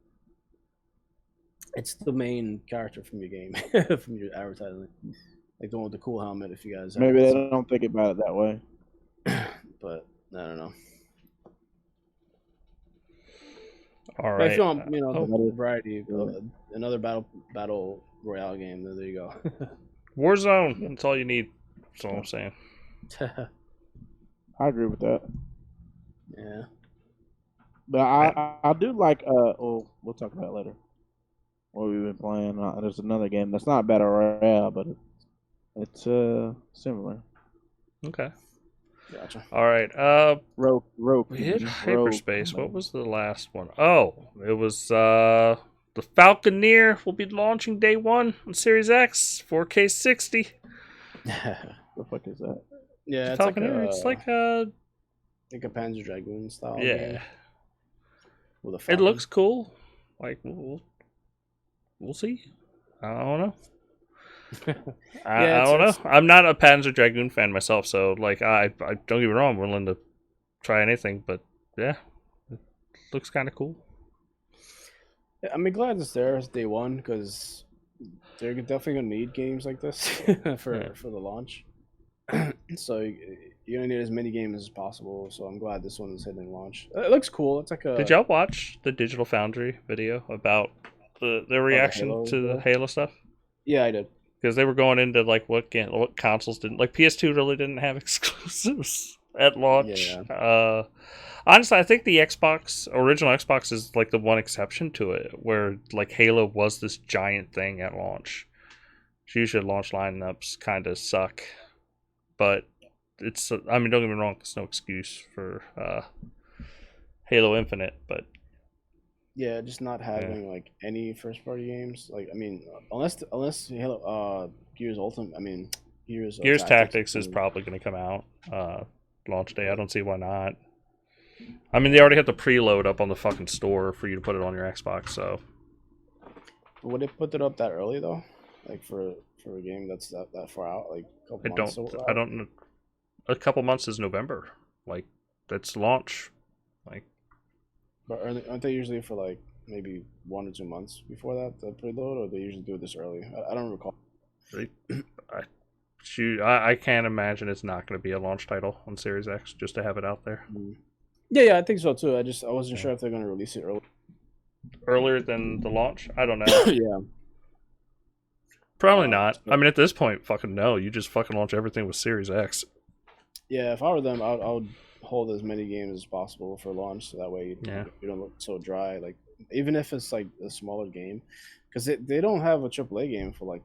it's the main character from your game, from your advertising. Like the one with the cool helmet. If you guys haven't Maybe they seen don't think about it that way. but I don't know. All But if right. you want, Oh, the variety, another battle royale game. There you go. Warzone. That's all you need. That's all I'm saying. I agree with that. Yeah. But I do like oh, we'll talk about it later. What we've been playing. There's another game that's not battle royale, but it's similar. Okay. Gotcha. All right. Rogue We hit Commission. hyperspace. What was the last one? Oh, it was the Falconeer will be launching day one on Series X, 4K 60. The fuck is that? Yeah, The it's like Falconeer. It's like a Panzer Dragoon style yeah. game with a It Falcon. looks cool. Like we'll see. I don't know. I don't know. I'm not a Panzer Dragoon fan myself, so like I don't get me wrong, I'm willing to try anything, but yeah, it looks kind of cool. Yeah, I'm glad it's there as day one because they're definitely gonna need games like this for the launch. So you're gonna need as many games as possible. So I'm glad this one is hitting launch. It looks cool. It's like a. Did y'all watch the Digital Foundry video about the reaction Halo to the stuff? Halo stuff? Yeah, I did. Because they were going into like what consoles didn't, like PS2 really didn't have exclusives at launch. Yeah. Honestly, I think the original Xbox is like the one exception to it, where like Halo was this giant thing at launch. Usually launch lineups kind of suck, but it's, I mean, don't get me wrong, it's no excuse for Halo Infinite, but Yeah, just not having like any first party games. Like I mean, unless Halo, Gears Ultimate. I mean, Gears. Gears Tactics is probably going to come out launch day. I don't see why not. I mean, they already have the preload up on the fucking store for you to put it on your Xbox. So Would they put it up that early though? Like for a game that's that far out, like a couple months. I don't know. A couple months is November. Like that's launch. Like, but aren't they usually for like maybe 1 or 2 months before that the preload, or they usually do it this early? I don't recall. I can't imagine it's not going to be a launch title on Series X just to have it out there. Yeah, I think so too. I wasn't sure if they're going to release it earlier than the launch. I don't know. Yeah, probably not. I mean, at this point, fucking no. You just fucking launch everything with Series X. Yeah, if I were them, I would hold as many games as possible for launch, so that way you don't look so dry. Like even if it's like a smaller game, because they don't have a AAA game for like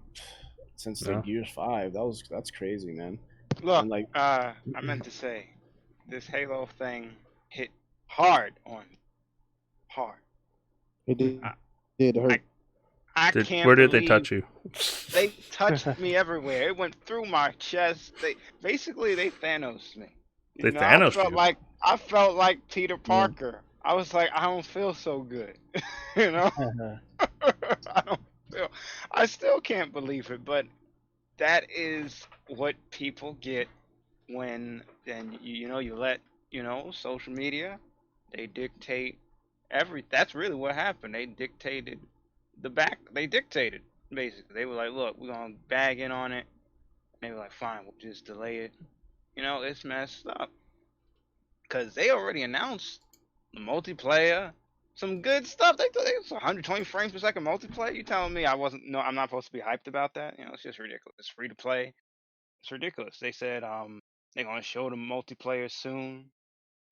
since like Gears 5. That's crazy, man. Look, and, like I meant to say, this Halo thing hit hard on me. Hard. It did hurt. I can't. Where did they touch you? They touched me everywhere. It went through my chest. They Thanos me. They Thanos you. I felt like Peter Parker. I was like, I don't feel so good. You know? I still can't believe it, but that is what people get when you let social media, they dictate that's really what happened. They dictated basically. They were like, look, we're gonna bag in on it. And they were like, fine, we'll just delay it. It's messed up. Cause they already announced the multiplayer, some good stuff. They thought it was 120 frames per second multiplayer. You telling me I'm not supposed to be hyped about that? It's just ridiculous. It's free to play. It's ridiculous. They said they're gonna show the multiplayer soon.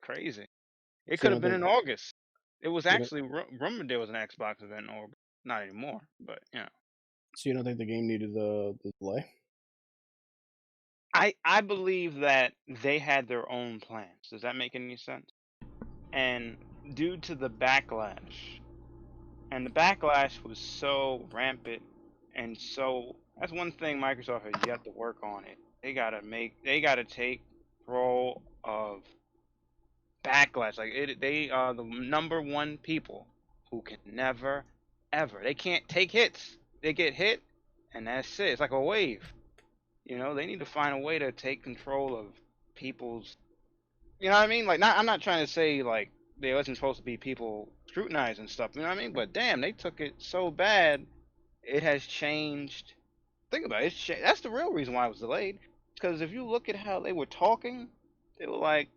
Crazy. It could have been in August. It was actually rumored there was an Xbox event, or not anymore. But So you don't think the game needed the delay? I believe that they had their own plans. Does that make any sense? And due to the backlash, and the backlash was so rampant, and so that's one thing Microsoft has yet to work on it. They gotta take control of backlash. Like they are the number one people who can never, ever. They can't take hits. They get hit, and that's it. It's like a wave. They need to find a way to take control of people's. You know what I mean? Like, I'm not trying to say like there wasn't supposed to be people scrutinized and stuff. You know what I mean? But damn, they took it so bad. It has changed. Think about it. That's the real reason why it was delayed. Because if you look at how they were talking, they were like,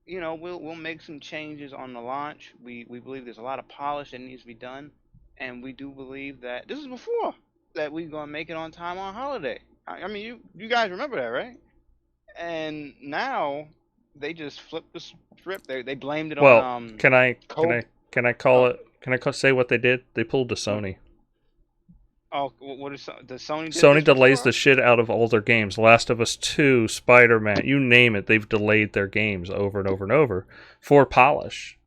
we'll make some changes on the launch. We believe there's a lot of polish that needs to be done, and we do believe that this is before that we're gonna make it on time on holiday. I mean, you guys remember that, right? And now they just flipped the script. They blamed it Well, on can I Coke. call it? Can I say what they did? They pulled to Sony. Oh, what is the Sony? Did Sony this delays before? the shit out of all their games. Last of Us 2, Spider-Man, you name it, they've delayed their games over and over and over for polish.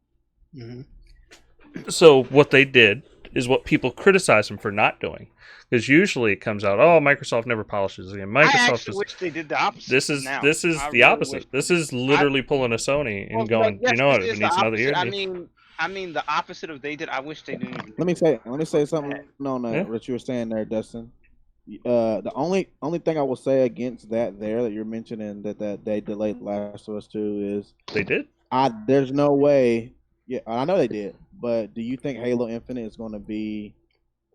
Mm-hmm. So what they did is what people criticize them for not doing. Because usually it comes out, oh, Microsoft never polishes again. I Microsoft actually is wish they did the opposite. this is now. this is I the really opposite. wish This they is did. literally pulling a Sony and going, yes, you know what? this If it is needs the another year, opposite. it needs- I mean the opposite of they did. I wish they didn't. Even Let me say something on Yeah. what you were saying there, Dustin. The only thing I will say against that you're mentioning that they delayed Last of Us 2 is they did. there's no way. Yeah, I know they did, but do you think Halo Infinite is going to be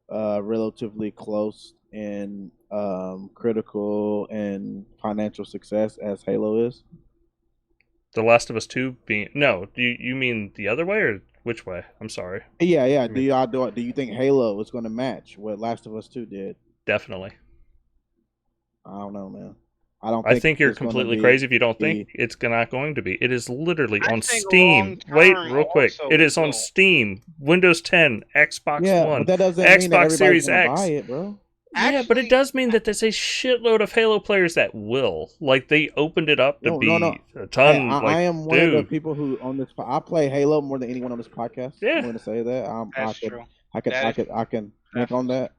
relatively close in critical and financial success as Halo is? The Last of Us 2 being no, do you mean the other way or which way? I'm sorry. Yeah. Do you think Halo is going to match what Last of Us 2 did? Definitely. I don't know, man. I think you're it's gonna completely be- crazy if you don't think it's not going to be. It is literally I on think Steam. long-term Wait, real quick. also It is on will. Steam, Windows 10, Xbox Yeah, One, but that doesn't mean that Xbox everybody's Series gonna X. buy it, bro. Yeah, but it Actually- does mean that there's a shitload of Halo players that will. Like, they opened it up to No, be no. a ton. I like, am one of the dude. people who on this. I play Halo more than anyone on this podcast. Yeah. I'm going to say that. That's true. I can think on that,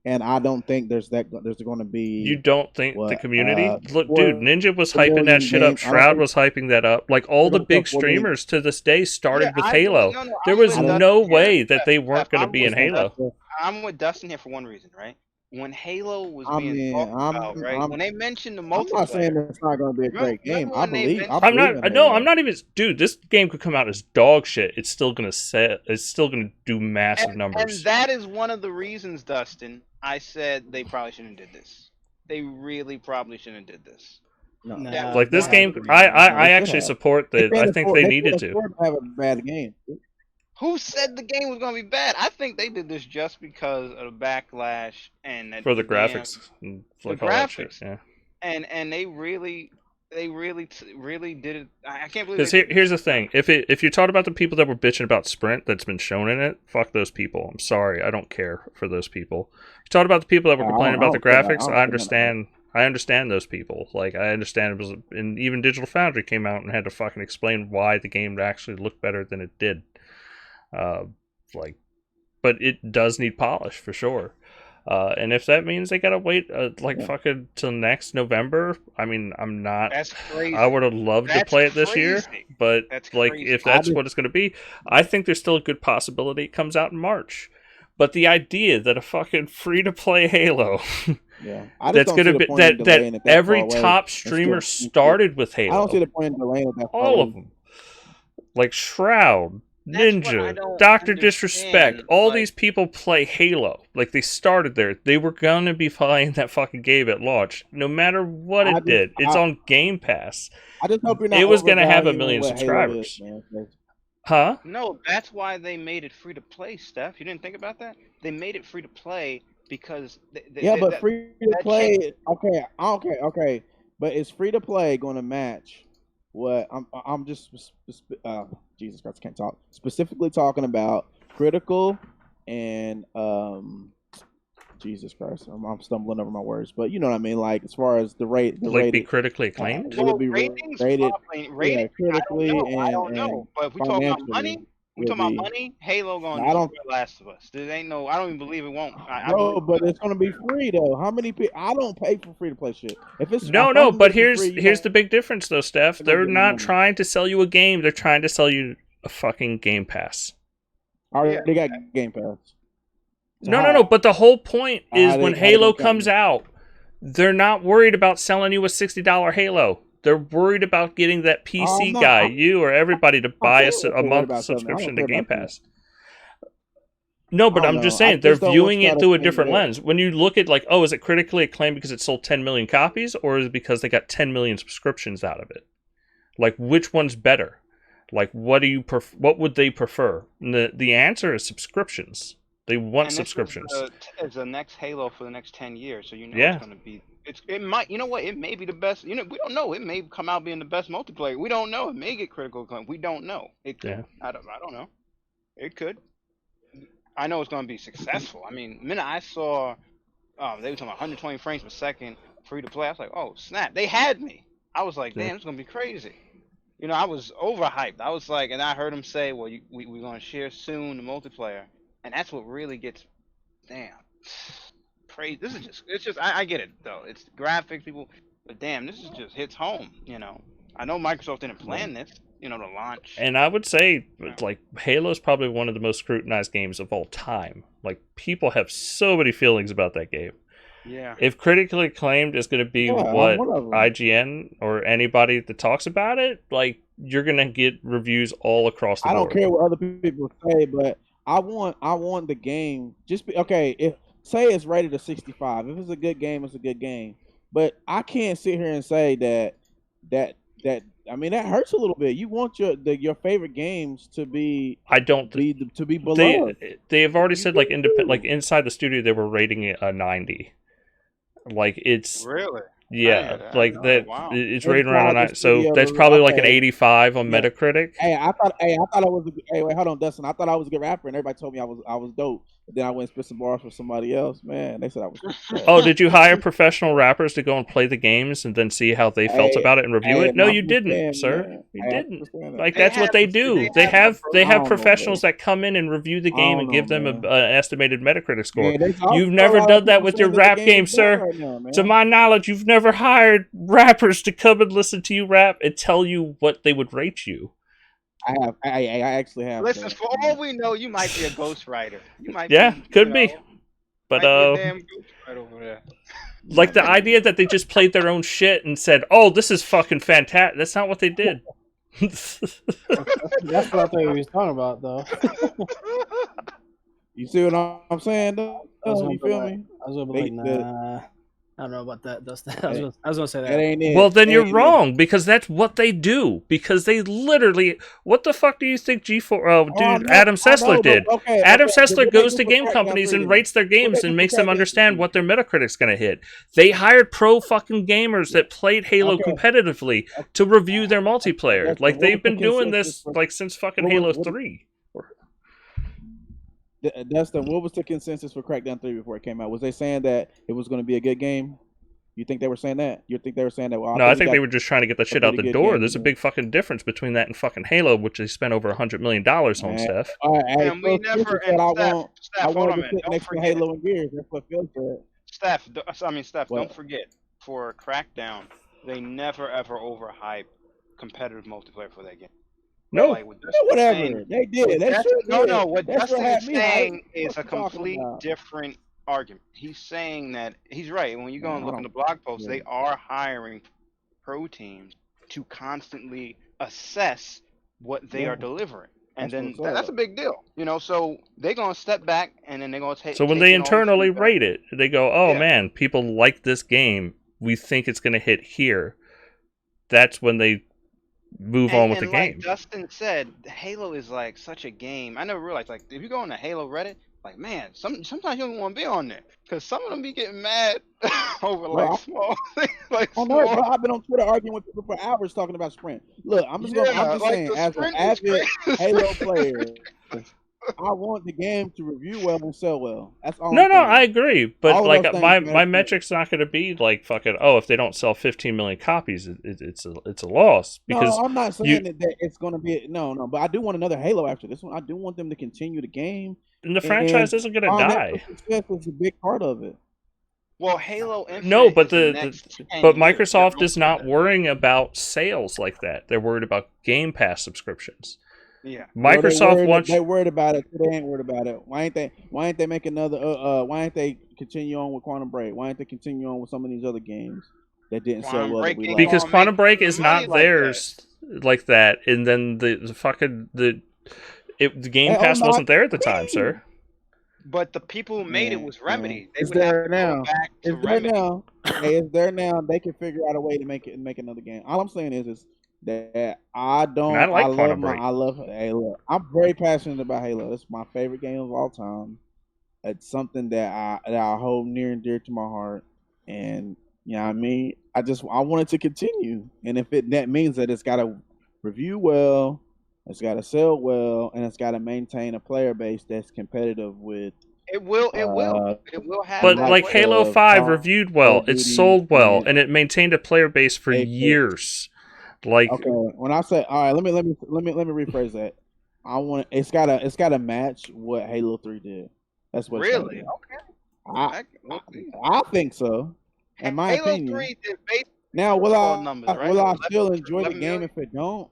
and I don't think there's going to be. You don't think the what, community? Look, four- dude, Ninja was 4 hyping million that shit up. games. I don't Shroud think- was hyping that up. Like, all the don't big think 4 million- streamers to this day started with I Halo. believe- no, There I'm was with Dustin no here. way that they weren't Steph, going to I'm be in with Halo. Dustin. I'm with Dustin here for one reason, right? When Halo was I being mean, talked I'm- about, right? I'm- when they mentioned the I'm multiplayer, not saying it's not going to be a great game. Remember I when they believe. mentioned- I'm believe not. in No, Halo. I'm not even. Dude, this game could come out as dog shit. It's still gonna set. It's still gonna do massive numbers. And that is one of the reasons, Dustin, I said they probably shouldn't have did this. They really probably shouldn't have did this. No. Nah. Like this Nah, game, they I should actually have. support that. I think they needed to. Afford to have a bad game. Who said the game was going to be bad? I think they did this just because of the backlash and that For the damn- graphics, and like the all that shit. graphics. Yeah. and they really did it. I can't believe. Because They did here's the thing: if you're talking about the people that were bitching about Sprint that's been shown in it, fuck those people. I'm sorry, I don't care for those people. You talk about the people that were I complaining don't- about the I don't- graphics. I don't I think understand. I understand those people. Like I understand it was, and even Digital Foundry came out and had to fucking explain why the game actually looked better than it did. Like, but it does need polish for sure. And if that means they gotta wait fucking till next November, I mean, I'm not. That's crazy. I would have loved to That's play it this year, crazy. but That's like crazy. if that's I what it's going to be, I think there's still a good possibility it comes out in March. But the idea that a fucking free to play Halo Yeah, I just that's don't going see to the be point in delaying that it that every far away top and streamer still- started with I don't see Halo, the point in delaying it that far all away. of them, like Shroud, That's what I Ninja, don't Doctor Disrespect, understand, all like- these people play Halo. Like they started there. They were gonna be playing that fucking game at launch, no matter what I it just- did. It's I- on Game Pass, I just hope you're not. It was gonna have 1 overvaluing million what Halo subscribers. is, man. huh? No, that's why they made it free to play, Steph. You didn't think about that? They made it free to play because Yeah, but free to that play. Okay. But is free to play going to match what I'm just Jesus Christ, I can't talk. Specifically talking about critical and Jesus Christ, I'm stumbling over my words, but you know what I mean. Like as far as the rate, Like be critically acclaimed. Will it be ratings, rated? rating, critically I don't and know. But if we talk about financially money, we will talking about be- money. Halo going I to don't- destroy Last of Us. There ain't no. I don't even believe it won't. I Bro, believe but it's gonna be free though. How many people? I don't pay for free to play shit. If it's No, if no, I'm but getting it here's for free, you here's know- the big difference though, Steph. They're gonna They're give me not money. trying to sell you a game. They're trying to sell you a fucking Game Pass. I already got Game Pass. So No, how- no, no. But the whole point is how when they Halo gonna count comes me? out, they're not worried about selling you a $60 Halo. They're worried about getting that PC I'm not- guy, I'm- you or everybody to buy sure they're a worried month about selling it. I don't subscription to care Game about that. Pass. No, but I I'm don't just know. I saying they're just don't want viewing you it to through a think different that- lens. When you look at like, oh, is it critically acclaimed because it sold 10 million copies, or is it because they got 10 million subscriptions out of it? Like, which one's better? Like, what do you what would they prefer? And the answer is subscriptions. They want and subscriptions. This is the next Halo for the next 10 years, so you know Yeah. it's going to be It might, you know what? It may be the best. You know, we don't know. It may come out being the best multiplayer. We don't know. It may get critical acclaim. We don't know. It could. Yeah. I don't know. It could. I know it's going to be successful. I mean, the minute I saw they were talking about 120 frames per second free to play, I was like, oh snap! They had me. I was like, Yeah. damn, it's going to be crazy. You know, I was overhyped. I was like, and I heard him say, well, we're going to share soon the multiplayer, and that's what really gets. Damn. Crazy. This is just. It's just. I get it though. It's graphics, people. But damn, this is just hits home. You know. I know Microsoft didn't plan this. You know, to launch. And I would say, like, Halo's probably one of the most scrutinized games of all time. Like, people have so many feelings about that game. Yeah. If critically acclaimed is going to be what IGN or anybody that talks about it, like, you're going to get reviews all across the board. I don't care what other people say, but I want the game just be okay. If say it's rated a 65, if it's a good game, it's a good game. But I can't sit here and say that I mean that hurts a little bit. You want your favorite games to be to be beloved. They have already said like inside the studio they were rating it a 90. Like it's really. Yeah, like that. Wow. It's rated around a 9, so that's probably like an 85 on Metacritic. Hey, I thought I was. Hey, wait, hold on, Dustin. I thought I was a good rapper, and everybody told me I was dope. But then I went and spit some bars for somebody else. Man, they said I was. Oh, did you hire professional rappers to go and play the games and then see how they felt about it and review it? No, you didn't, sir. Man. You didn't. Like that's what they do. They have professionals that come in and review the game and give them an estimated Metacritic score. You've never done that with your rap game, sir. Right now, to my knowledge, you've never hired rappers to come and listen to you rap and tell you what they would rate you. I have. I actually have. Listen, for all we know, you might be a ghostwriter. You might. Could be. But damn ghostwriter over there. Like the idea that they just played their own shit and said, "Oh, this is fucking fantastic." That's not what they did. That's what I thought he was talking about, though. You see what I'm saying, though? You feel me? I was gonna be like, nah. I don't know about that, Dustin. I was gonna say that. Ain't it. Well, then you're wrong because that's what they do. Because they literally, what the fuck do you think Adam Sessler did? Adam Sessler goes to game companies and rates their games and makes them understand what their Metacritic's going to hit. They hired pro fucking gamers that played Halo competitively to review their multiplayer. Like they've been doing this like since fucking Halo 3. Dustin, what was the consensus for Crackdown 3 before it came out? Was they saying that it was going to be a good game? You think they were saying that? You think they were saying that? Well, no, I think they were just trying to get the shit out the door. There's a big fucking difference between that and fucking Halo, which they spent over $100 million on, Steph. And we never. I want to sit next to Halo and Gears. That's what Phil said. Steph, don't forget, for Crackdown, they never ever overhype competitive multiplayer for that game. No, whatever they did. No. What Dustin is saying is a complete different argument. He's saying that he's right. When you go and look in the blog posts, they are hiring pro teams to constantly assess what they are delivering, and then that's a big deal. You know, so they're gonna step back and then they're gonna take. So when they internally rate it, they go, "Oh man, people like this game. We think it's gonna hit here." That's when they move on with the game. Like Dustin said, Halo is like such a game. I never realized, like, if you go on the Halo Reddit, like, man, sometimes you don't want to be on there because some of them be getting mad over small things. Bro, I've been on Twitter arguing with people for hours talking about Sprint. Look, I'm just saying, as an avid Halo player, I want the game to review well and sell well. That's all. No, I agree. But like my metric's not going to be like fucking. Oh, if they don't sell 15 million copies, it's a loss. Because no, I'm not saying that it's going to be no. But I do want another Halo after this one. I do want them to continue the game. And the franchise isn't going to die. Success is a big part of it. Well, Halo Infinite. No, but but Microsoft is not worrying about sales like that. They're worried about Game Pass subscriptions. Yeah, Microsoft wants. They worried about it. They ain't worried about it. Why ain't they make another? Why ain't they continue on with Quantum Break? Why ain't they continue on with some of these other games that didn't sell well? Because Quantum Break is not theirs like that, and then the fucking the Game Pass wasn't there at the time, sir. But the people who made it was Remedy. It's there now. It's there now. Hey, it's there now. They can figure out a way to make another game. All I'm saying is that I love Halo. I'm very passionate about Halo. It's my favorite game of all time. It's something that I hold near and dear to my heart, and You know what I mean? I want it to continue, and if that means that it's got to review well, it's got to sell well, and it's got to maintain a player base that's competitive with It will. It will. uh It will have But that like player. Halo 5 Call reviewed of well, it Duty sold well, and and it maintained a player base for Apex. years. Like, Okay, when I say all right, let me rephrase that. It's gotta match what Halo 3 did. That's what it's gotta Really? do. Okay. I We'll see. I think so. In my Halo opinion. 3 did basically Now, numbers, right? will I 11 still enjoy the 11 game million? if it don't?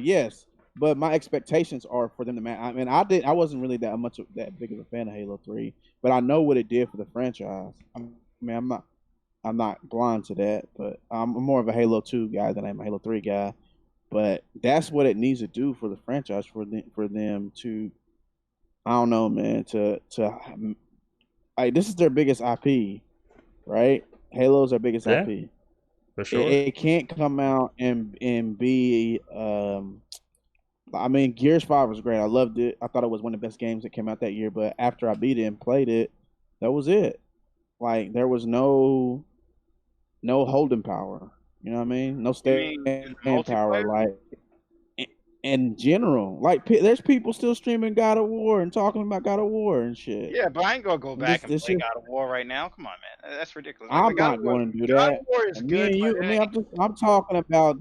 Yes, but my expectations are for them to match. I mean, I wasn't really that big of a fan of Halo 3, but I know what it did for the franchise. I mean, I'm not blind to that, but I'm more of a Halo 2 guy than I'm a Halo 3 guy. But that's what it needs to do for the franchise for them to, I don't know, man, to like, this is their biggest IP, right? Halo's their biggest yeah, IP. for sure. It can't come out and be I mean, Gears 5 was great. I loved it. I thought it was one of the best games that came out that year, but after I beat it and played it, that was it. Like, there was no holding power. You know what I mean? No You mean staying in power. multiplayer? Like, in general, like, there's people still streaming God of War and talking about God of War and shit. Yeah, but I ain't gonna go back and This play shit, God of War right now. Come on, man. That's ridiculous. I'm God not of War, going to do God that. of War is Me good, and but you, it I mean, ain't. I'm talking about.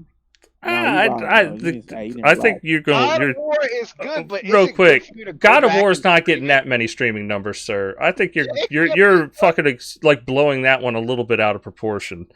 No, you wild, I, bro. You need to I relax. think you're God of you're War is good, but is real it good quick. for you to go God of back War and is not stream getting it? that many streaming numbers, sir. I think Yeah, it can get you're fucking like blowing that one a little bit out of proportion.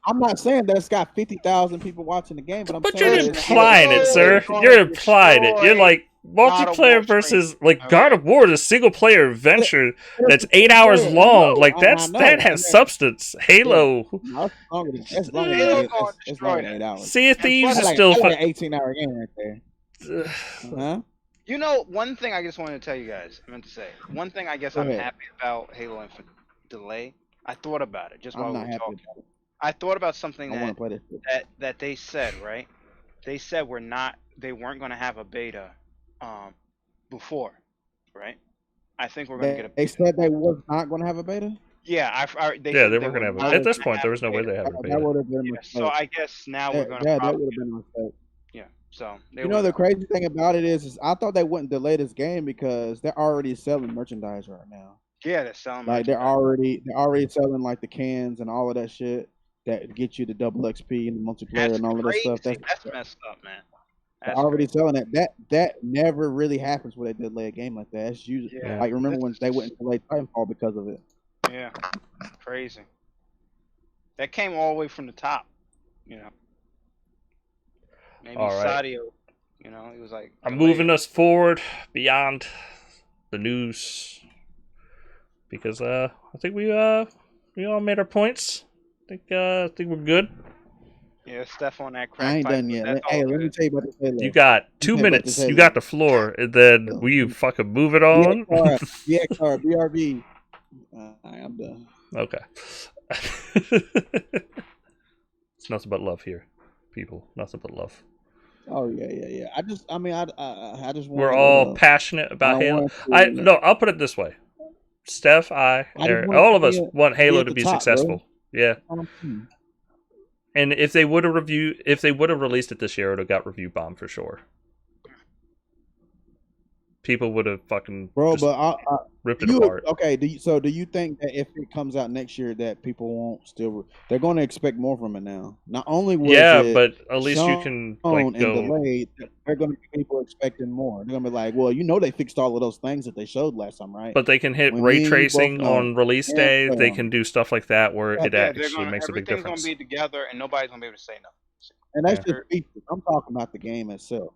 I'm not saying that it's got 50,000 people watching the game, but I'm But you're saying that implying it, Halo sir. is gonna You're implying it. You're destroy like God of War multiplayer streaming. versus like All God right. of War is a single player adventure that's 8 hours I long. know, Like I know, that has and then substance. yeah, Halo. no, it's longer than Halo Eh, gonna it's destroy longer than that. 8 hours. Sea of And Thieves plus, is still That's like an 18-hour game right there. Huh? you know, one thing I just wanted to tell you guys, I meant to say, one thing I guess Go I'm ahead. happy about Halo Infinite delay. I thought about it just I'm while we not were happy talking. about it. I thought about something I want that to play this shit. that they said, right? They said they weren't going to have a beta before, right? I think we're going to get a They beta. said they was not going to have a beta. Yeah, they yeah, said they they were were gonna have not a. At That this going to point, have there a was no way beta. they have a that beta. would have been a Yeah, so mistake. I guess now we're going to That probably would have been a mistake. yeah. So there You we know, the go. crazy thing about it is I thought they wouldn't delay this game because they're already selling merchandise right now. Yeah, they're selling Like, they're merchandise. already selling like the cans and all of that shit that get you the double XP and the multiplayer That's and all of that stuff. crazy. That's messed up, man. They're That's already crazy. selling it. That never really happens when they delay a game like that. It's usually Yeah. Yeah. like, remember This when they is wouldn't delay Titanfall because of it. yeah, crazy. That came all the way from the top, you know. Maybe All right. Sadio, you know, he was like. I'm delay moving it. us forward beyond the news because I think we all made our points. I think we're good. Yeah, Steph on that I crack ain't pipe. done yet. That's Hey, all let me good. tell you about this Halo. You got Let me 2 tell you about this minutes. You Halo. got the floor, and then will you fucking move it on? BXR, BRB. I'm done. Okay. It's nothing but love here, people. Nothing but love. Oh yeah. I just wanted We're all to. passionate I about Halo. wanted to. No, I'll put it this way: Steph, I just Eric, wanted all to of us want be Halo at to the be top, bro. successful. Yeah. And if they would have released it this year, it would have got review bomb for sure. People would have fucking Bro, just but ripped it apart. okay? Do you think that if it comes out next year, that people won't still? They're going to expect more from it now. Not only was it but at least you shown can and go. delayed, they're going to be people expecting more. They're going to be like, well, they fixed all of those things that they showed last time, right? But they can hit When ray me and you both tracing know. on release Yeah, day. They can do stuff like that where it Yeah, they're actually gonna. makes a big Everything's gonna difference. be together, and nobody's gonna be able to say nothing. and that's Yeah. just features. I'm talking about the game itself.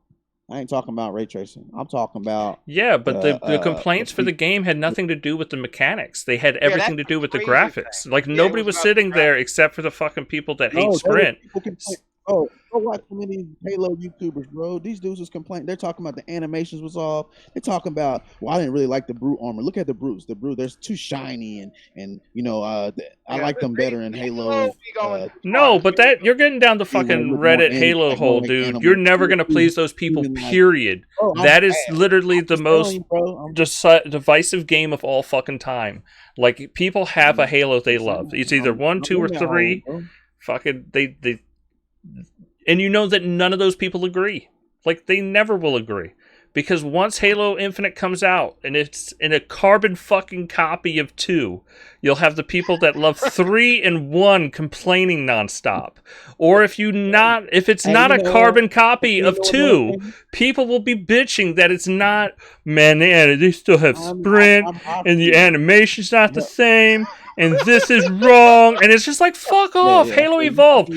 I ain't talking about ray tracing. I'm talking about Yeah, but the complaints for the features. game had nothing to do with the mechanics. They had Yeah, everything that's to do with the crazy graphics. thing. Like Yeah, it nobody was was about the sitting there graphics. except for the fucking people that hate No, Sprint. Oh, go watch some of these Halo YouTubers, bro. These dudes was complaining. They're talking about the animations was off. They're talking about, well, I didn't really like the brute armor. Look at the brutes. The brute, they're too shiny, and I like them better in Halo. Be going too No, far. but that you're getting down the When they fucking look more Reddit Halo like hole, more like dude. You're animals. never gonna please those people. Even like, Period. oh, That is literally I'm the just most telling you, bro. divisive game of all fucking time. Like people have a Halo they love. It's either one, two, or three. Fucking they, and you know that none of those people agree. Like they never will agree. Because once Halo Infinite comes out and it's in a carbon fucking copy of 2, you'll have the people that love 3 and 1 complaining nonstop. Or if it's not a carbon copy of 2, people will be bitching that it's not, man, they still have sprint and the animation's not the same and this is wrong. And it's just like, fuck off, Halo Evolved.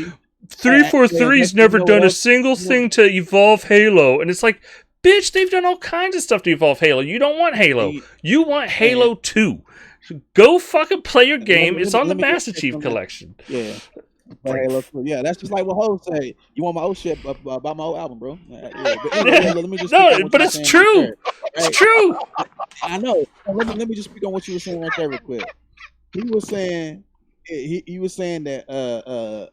343's never done a single thing to evolve Halo. And it's like, bitch, they've done all kinds of stuff to evolve Halo. You don't want Halo. You want Halo 2. So go fucking play your game. It's on the Master Chief Collection. Yeah. Halo 2. Yeah, that's just like what Ho say. You want my old shit, buy my old album, bro. Let me just no, but it's true. It's true. I know. Let me just speak on what you were saying right there real quick. He was saying that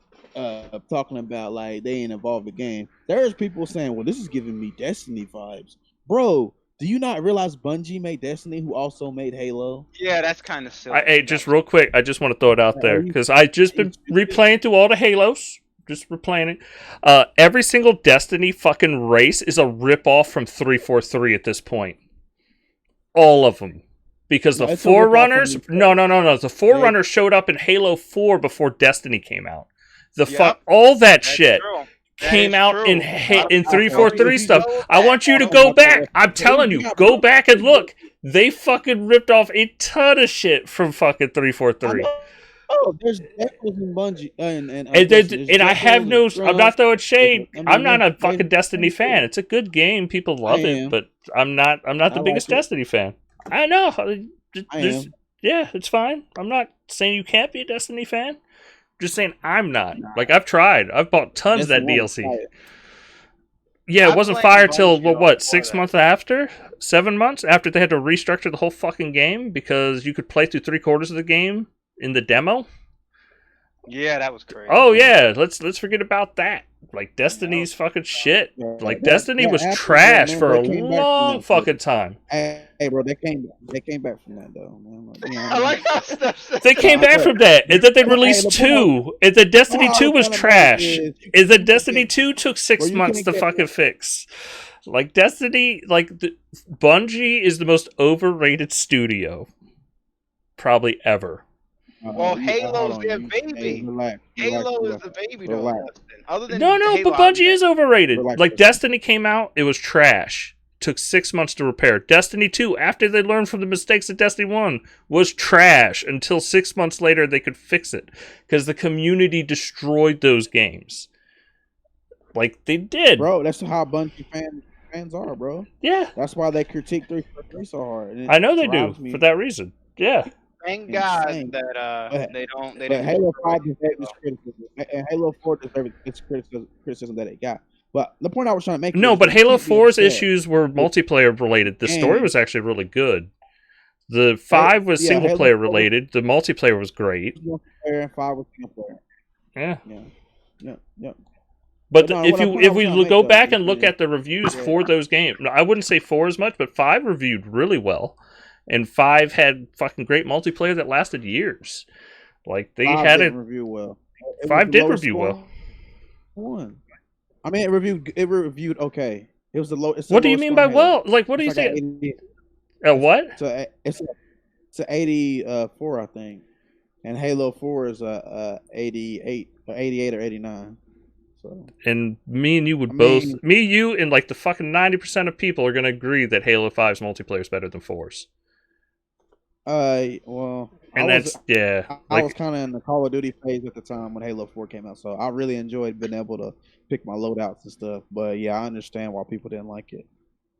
talking about like they ain't involved the game. There's people saying, well, this is giving me Destiny vibes. Bro, do you not realize Bungie made Destiny, who also made Halo? Yeah, that's kind of silly. Hey, just real quick, I just want to throw it out there because I just been replaying through all the Halos. Just replaying it. Every single Destiny fucking race is a rip-off from 343 at this point. All of them. Because the Forerunners... No. The Forerunners showed up in Halo 4 before Destiny came out. All that shit came out in 343 stuff. I want you to go back. I'm telling you, go back and look. They fucking ripped off a ton of shit from fucking 343. Oh, there's definitely Bungie, and I have no. I'm not throwing shade. I'm not a fucking Destiny fan. It's a good game. People love it, but I'm not the biggest Destiny fan. I know. Yeah, it's fine. I'm not saying you can't be a Destiny fan. Just saying I'm not. Like, I've tried. I've bought tons of that DLC. Yeah, it wasn't fire till, 6 months after? 7 months after they had to restructure the whole fucking game because you could play through 3/4 of the game in the demo? Yeah, that was crazy. Oh, yeah. Let's forget about that. Like, Destiny's fucking shit. Like, Destiny was trash for a long fucking time. Hey, bro, they came back from that, though, man. I like how Steph said they came back from that, and then they released 2, and then Destiny 2 was trash. And then Destiny 2 took 6 months to fucking fix. Like, Destiny, Bungie is the most overrated studio probably ever. Well, Halo's their baby. Halo is the baby, though. Other than no, Halo, but Bungie is overrated. Like, Destiny came out, it was trash. Took 6 months to repair. Destiny 2, after they learned from the mistakes of Destiny 1, was trash until 6 months later they could fix it. Because the community destroyed those games. Like, they did. Bro, that's how Bungie fans are, bro. Yeah. That's why they critique 343 so hard. I know they do, for that reason. Yeah. Thank God that they don't. But Halo 5 deserves this criticism, and Halo 4 deserves this criticism that it got. But the point I was trying to make. No, but Halo 4's issues were multiplayer related. The story was actually really good. The 5 was single player related. The multiplayer was great. And 5 was single player. Yeah. But if we go back and look at the reviews for those games, I wouldn't say 4 as much, but 5 reviewed really well. And 5 had fucking great multiplayer that lasted years. Like, they had it. Review well. 5 did review well. 1. I mean, it reviewed okay. It was the low. What do you mean by well? Like, what do you think? What? So it's an 84, I think, and Halo 4 is a 88 or 89. So. And me and you you, and like the fucking 90% of people are gonna agree that Halo 5's multiplayer is better than 4's. Well, and I was kind of in the Call of Duty phase at the time when Halo 4 came out, so I really enjoyed being able to pick my loadouts and stuff. But yeah, I understand why people didn't like it.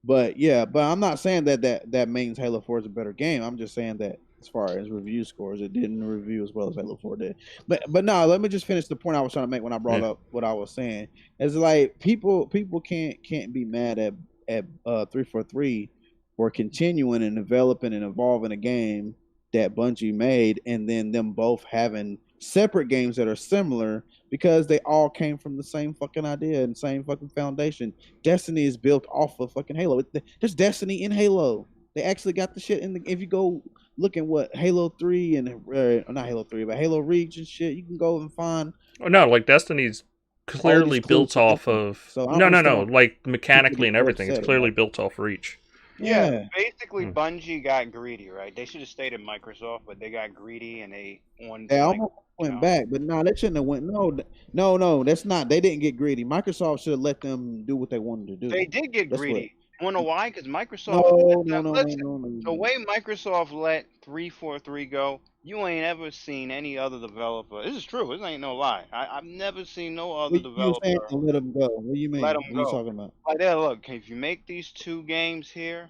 But yeah, I'm not saying that means Halo 4 is a better game. I'm just saying that as far as review scores. It didn't review as well as Halo 4 did. But no, let me just finish the point I was trying to make when I brought up what I was saying. It's like people can't be mad at 343 for continuing and developing and evolving a game that Bungie made, and then them both having separate games that are similar because they all came from the same fucking idea and same fucking foundation. Destiny is built off of fucking Halo. There's Destiny in Halo. They actually got the shit in the. If you go look at what Halo 3 and not Halo 3, but Halo Reach and shit, you can go and find. Oh no, like Destiny's clearly built off of. So no, like mechanically and everything, it's clearly built off Reach. Yeah, basically Bungie got greedy, right? They should have stayed at Microsoft, but they got greedy and they wanted to, almost went back, but no, they shouldn't have went. No, that's not. They didn't get greedy. Microsoft should have let them do what they wanted to do. They did get greedy. You wanna know why? Because Microsoft. No. The way Microsoft let 343 go, you ain't ever seen any other developer. This is true. This ain't no lie. I've never seen no other developer. Let them go. What do you mean? Let them what are you go. talking about? Like, there, look. If you make these 2 games here,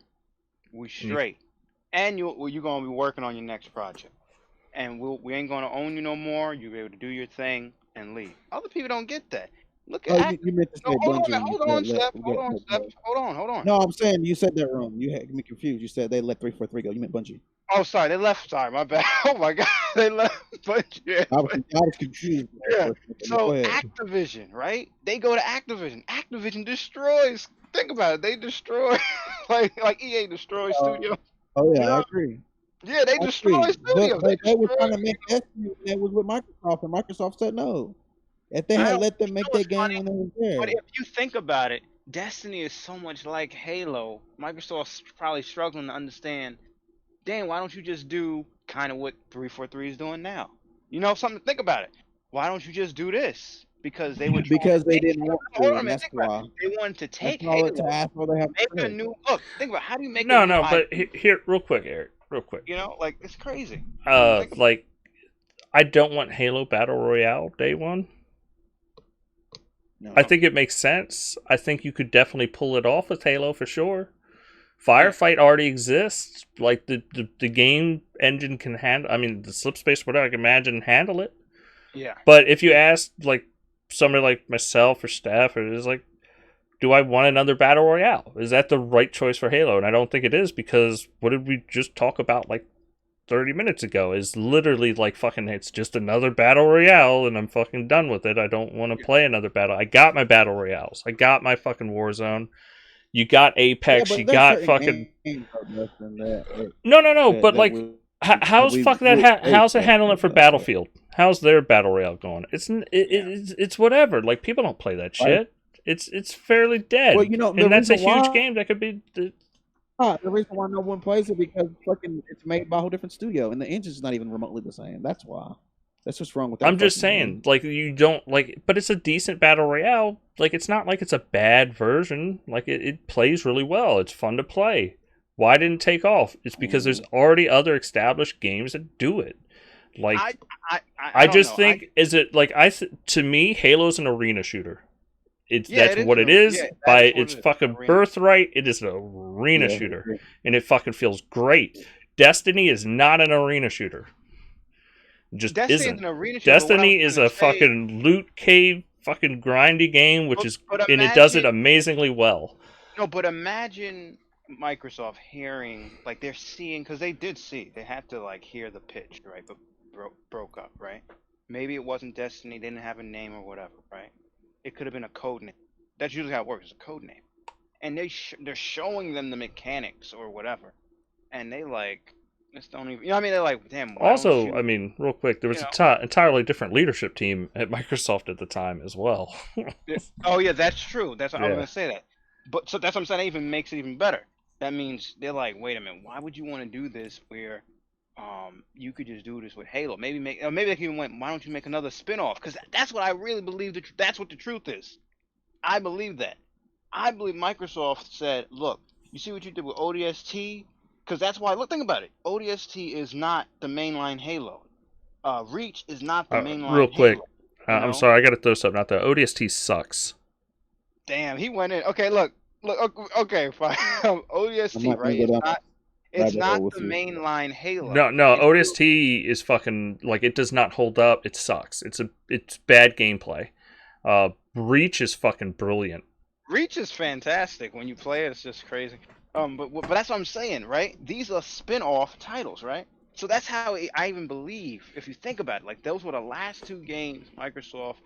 we straight, and you're gonna be working on your next project, and we ain't gonna own you no more. You'll be able to do your thing and leave. Other people don't get that. Look at you meant to say Bungie. Hold on, Steph. Hold on. No, I'm saying you said that wrong. You had me confused. You said they let 343 go. You meant Bungie. Oh, sorry, they left. Sorry, my bad. Oh my God, they left Bungie. I was confused. Yeah. So Activision, right? They go to Activision. Activision destroys. Think about it. They destroy like EA destroys studios. Oh yeah, I agree. Yeah, they destroy studios. But they were trying to make Destiny. That was with Microsoft, and Microsoft said no. If they had let them make that game when they were there. But if you think about it, Destiny is so much like Halo. Microsoft's probably struggling to understand. Damn, why don't you just do kind of what 343 is doing now? You know, something to think about it. Why don't you just do this? Because they would. Because they didn't want to. And that's why they wanted to take Halo. Make a new look. Think about how do you make. But here, real quick, Eric, real quick. You know, like it's crazy. Like, I don't want Halo Battle Royale day one. No. I think it makes sense. I think you could definitely pull it off with Halo for sure. Firefight already exists. Like the game engine can handle. I mean, the slip space, whatever I can imagine, handle it. Yeah. But if you ask like somebody like myself or Steph, or is like, do I want another battle royale? Is that the right choice for Halo? And I don't think it is, because what did we just talk about like 30 minutes ago? Is literally like fucking, it's just another battle royale and I'm fucking done with it. I don't want to play another battle. I got my battle royales. I got my fucking Warzone. You got Apex. You got fucking. No. But like, how's how's it handling it for Battlefield? How's their battle royale going? It's whatever. Like, people don't play that shit. It's fairly dead. Well, you know, and that's a huge game that could be. The reason why no one plays it because fucking it's made by a whole different studio and the engine's not even remotely the same. That's why. That's what's wrong with that. I'm just saying, like, you don't like, but it's a decent battle royale. Like, it's not like it's a bad version. Like, it plays really well. It's fun to play. Why didn't it take off? It's because there's already other established games that do it. Like, I just think, is it like to me, Halo's an arena shooter. That's what it is. By its fucking birthright, it is an arena shooter, and it fucking feels great. Destiny is not an arena shooter. Just Destiny isn't. Is an arena shooter, Destiny is a fucking loot cave, fucking grindy game, which is, and it does it amazingly well. No, but imagine Microsoft hearing, like, they're seeing, because they did see, they had to like hear the pitch, right? But broke up, right? Maybe it wasn't Destiny, they didn't have a name or whatever, right? It could have been a code name. That's usually how it works, it's a code name. And they're showing them the mechanics or whatever, and they like. Don't even, you know what I mean? They're like, damn. Also, I mean, real quick, there was an entirely different leadership team at Microsoft at the time as well. Oh yeah, that's true. That's what I was gonna say that. But so that's what I'm saying. That even makes it even better. That means they're like, wait a minute, why would you want to do this where, you could just do this with Halo? Maybe they even went, why don't you make another spinoff? Because that's what I really believe. That's what the truth is. I believe that. I believe Microsoft said, look, you see what you did with ODST. Because that's why, look, think about it. ODST is not the mainline Halo. Reach is not the mainline Halo. Real quick, I'm sorry, I got to throw something out there. ODST sucks. Damn, he went in. Okay, look, okay, fine. ODST, right? It's rabbit hole not with the you. mainline Halo. No, If ODST is fucking like it does not hold up. It sucks. It's bad gameplay. Reach is fucking brilliant. Reach is fantastic. When you play it, it's just crazy. But that's what I'm saying, right? These are spin-off titles, right? So that's how I even believe, if you think about it, like those were the last two games Microsoft.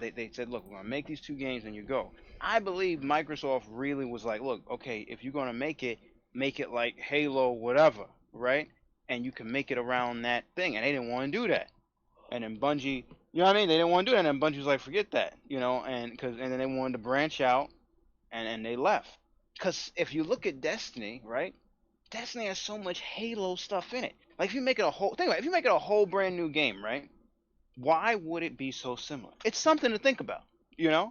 They said, look, we're gonna make these two games, and you go. I believe Microsoft really was like, look, okay, if you're gonna make it like Halo, whatever, right? And you can make it around that thing, and they didn't want to do that. And then Bungie, you know what I mean? They didn't want to do that, and then Bungie was like, forget that, and then they wanted to branch out, and they left. Because if you look at Destiny, right? Destiny has so much Halo stuff in it. Like if you make it a whole, think about it, if you make it a whole brand new game, right? Why would it be so similar? It's something to think about,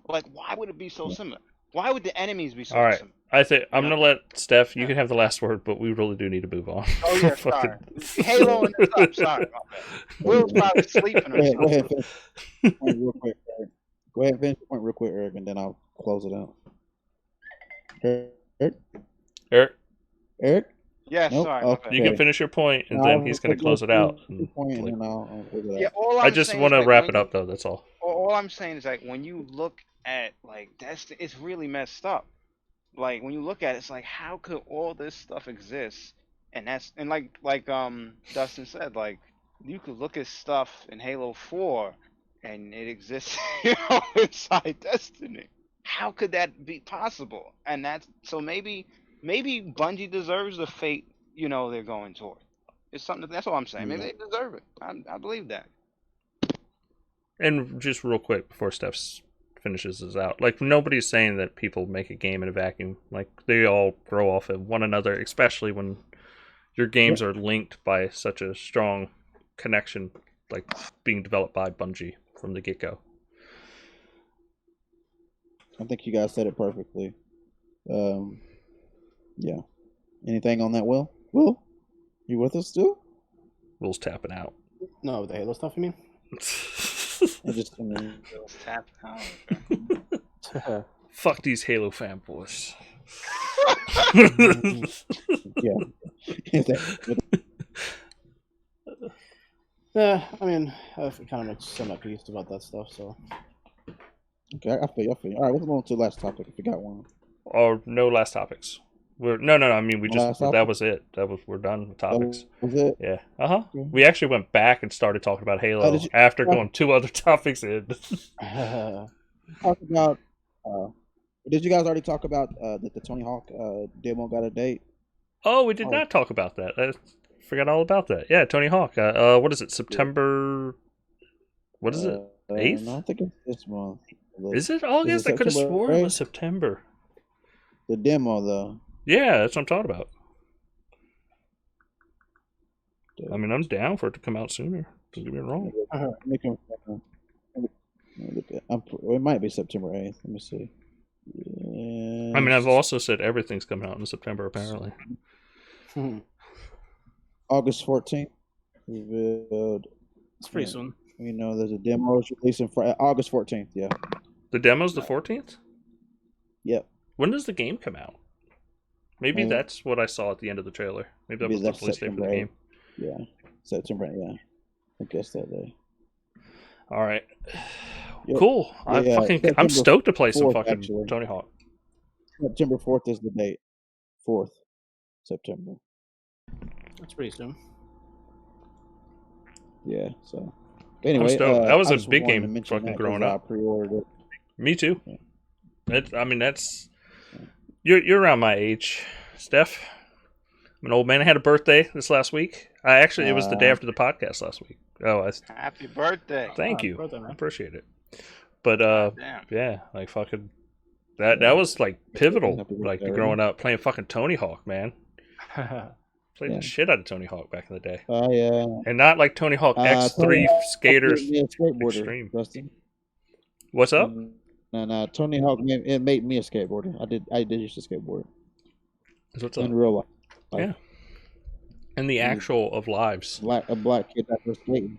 Like why would it be so similar? Why would the enemies be All so right. similar? I think You I'm know? gonna let Steph. You Yeah. can have the last word, but we really do need to move on. Oh yeah, sorry. Halo and this up. Sorry, my bad. Will's probably sleeping or Go ahead, something. finish your point real quick, Eric. Go ahead, finish your point real quick, Eric, and then I'll close it out. Eric, Eric? Yeah, Nope. sorry. My Okay. bad. you can finish your point, and No, then he's gonna go close it out. through your point, and then I'll close it Yeah, out. all I I'm just saying want is to like wrap when it up, though. That's all. all I'm saying is like when you look at like Destiny, it's really messed up. Like when you look at it, it's like how could all this stuff exist? And like Dustin said, like you could look at stuff in Halo 4 and it exists, inside Destiny. How could that be possible? And that's so maybe Bungie deserves the fate, they're going toward. It's something that's all I'm saying. Maybe Yeah. they deserve it. I believe that. And just real quick before Steph finishes this out, like nobody's saying that people make a game in a vacuum. Like they all grow off of one another, especially when your games are linked by such a strong connection, like being developed by Bungie from the get go. I think you guys said it perfectly. Yeah. Anything on that, Will? Will? You with us still? Will's tapping out. No, the Halo stuff, you mean? I just, Let's tap out. Fuck these Halo fanboys. yeah. Yeah, I mean, I've kind of made some piece about that stuff, so. Okay, I feel you. All right, let's move on to the last topic if you got one. Or no last topics. No. I mean, we Last just that topic? was it. We're done with topics. That was it? Yeah. Okay. We actually went back and started talking about Halo did you- after going 2 other topics in. Talk about. Did you guys already talk about that the Tony Hawk demo got a date? Oh, we did not talk about that. I forgot all about that. Yeah, Tony Hawk. What is it? September. What is it? 8th? No, I think it's this month. Is it August? I could have September sworn it was 8th? September. The demo, though. Yeah, that's what I'm talking about. I mean, I'm down for it to come out sooner. Don't get me wrong. It might be September 8th. Let me see. Yeah, I mean, I've also said everything's coming out in September, apparently. August 14th. Revealed. It's pretty soon. You know, there's a demo releasing August 14th. Yeah. The demo's the 14th? Yep. When does the game come out? Maybe that's what I saw at the end of the trailer. Maybe that was the release date for the game. Yeah. September, yeah. I guess that day. All right. Yep. Cool. Yeah, I'm stoked to play some 4th, fucking actually. Tony Hawk. September 4th is the date. 4th September. That's pretty soon. Yeah, so. Anyway, stoked. That was I a just big wanted to game mention fucking that growing 'cause up. I pre-ordered it. Me too. Yeah. I mean, that's you're around my age, Steph. I'm an old man. I had a birthday this last week. It was the day after the podcast last week. Oh, Happy birthday. thank Oh, you. birthday, man. I appreciate it. But Damn. yeah, like fucking that was like pivotal. Happy Like birthday, growing up playing fucking Tony Hawk, man. Played Yeah. the shit out of Tony Hawk back in the day, Oh, yeah. and not like Tony Hawk X3 Tony Hawk skaters. made me a skateboarder, Extreme. Dustin. What's up? And Tony Hawk made me a skateboarder. I did used to skateboard What's up? in real life. Yeah. And the actual of lives. A black kid that was skating.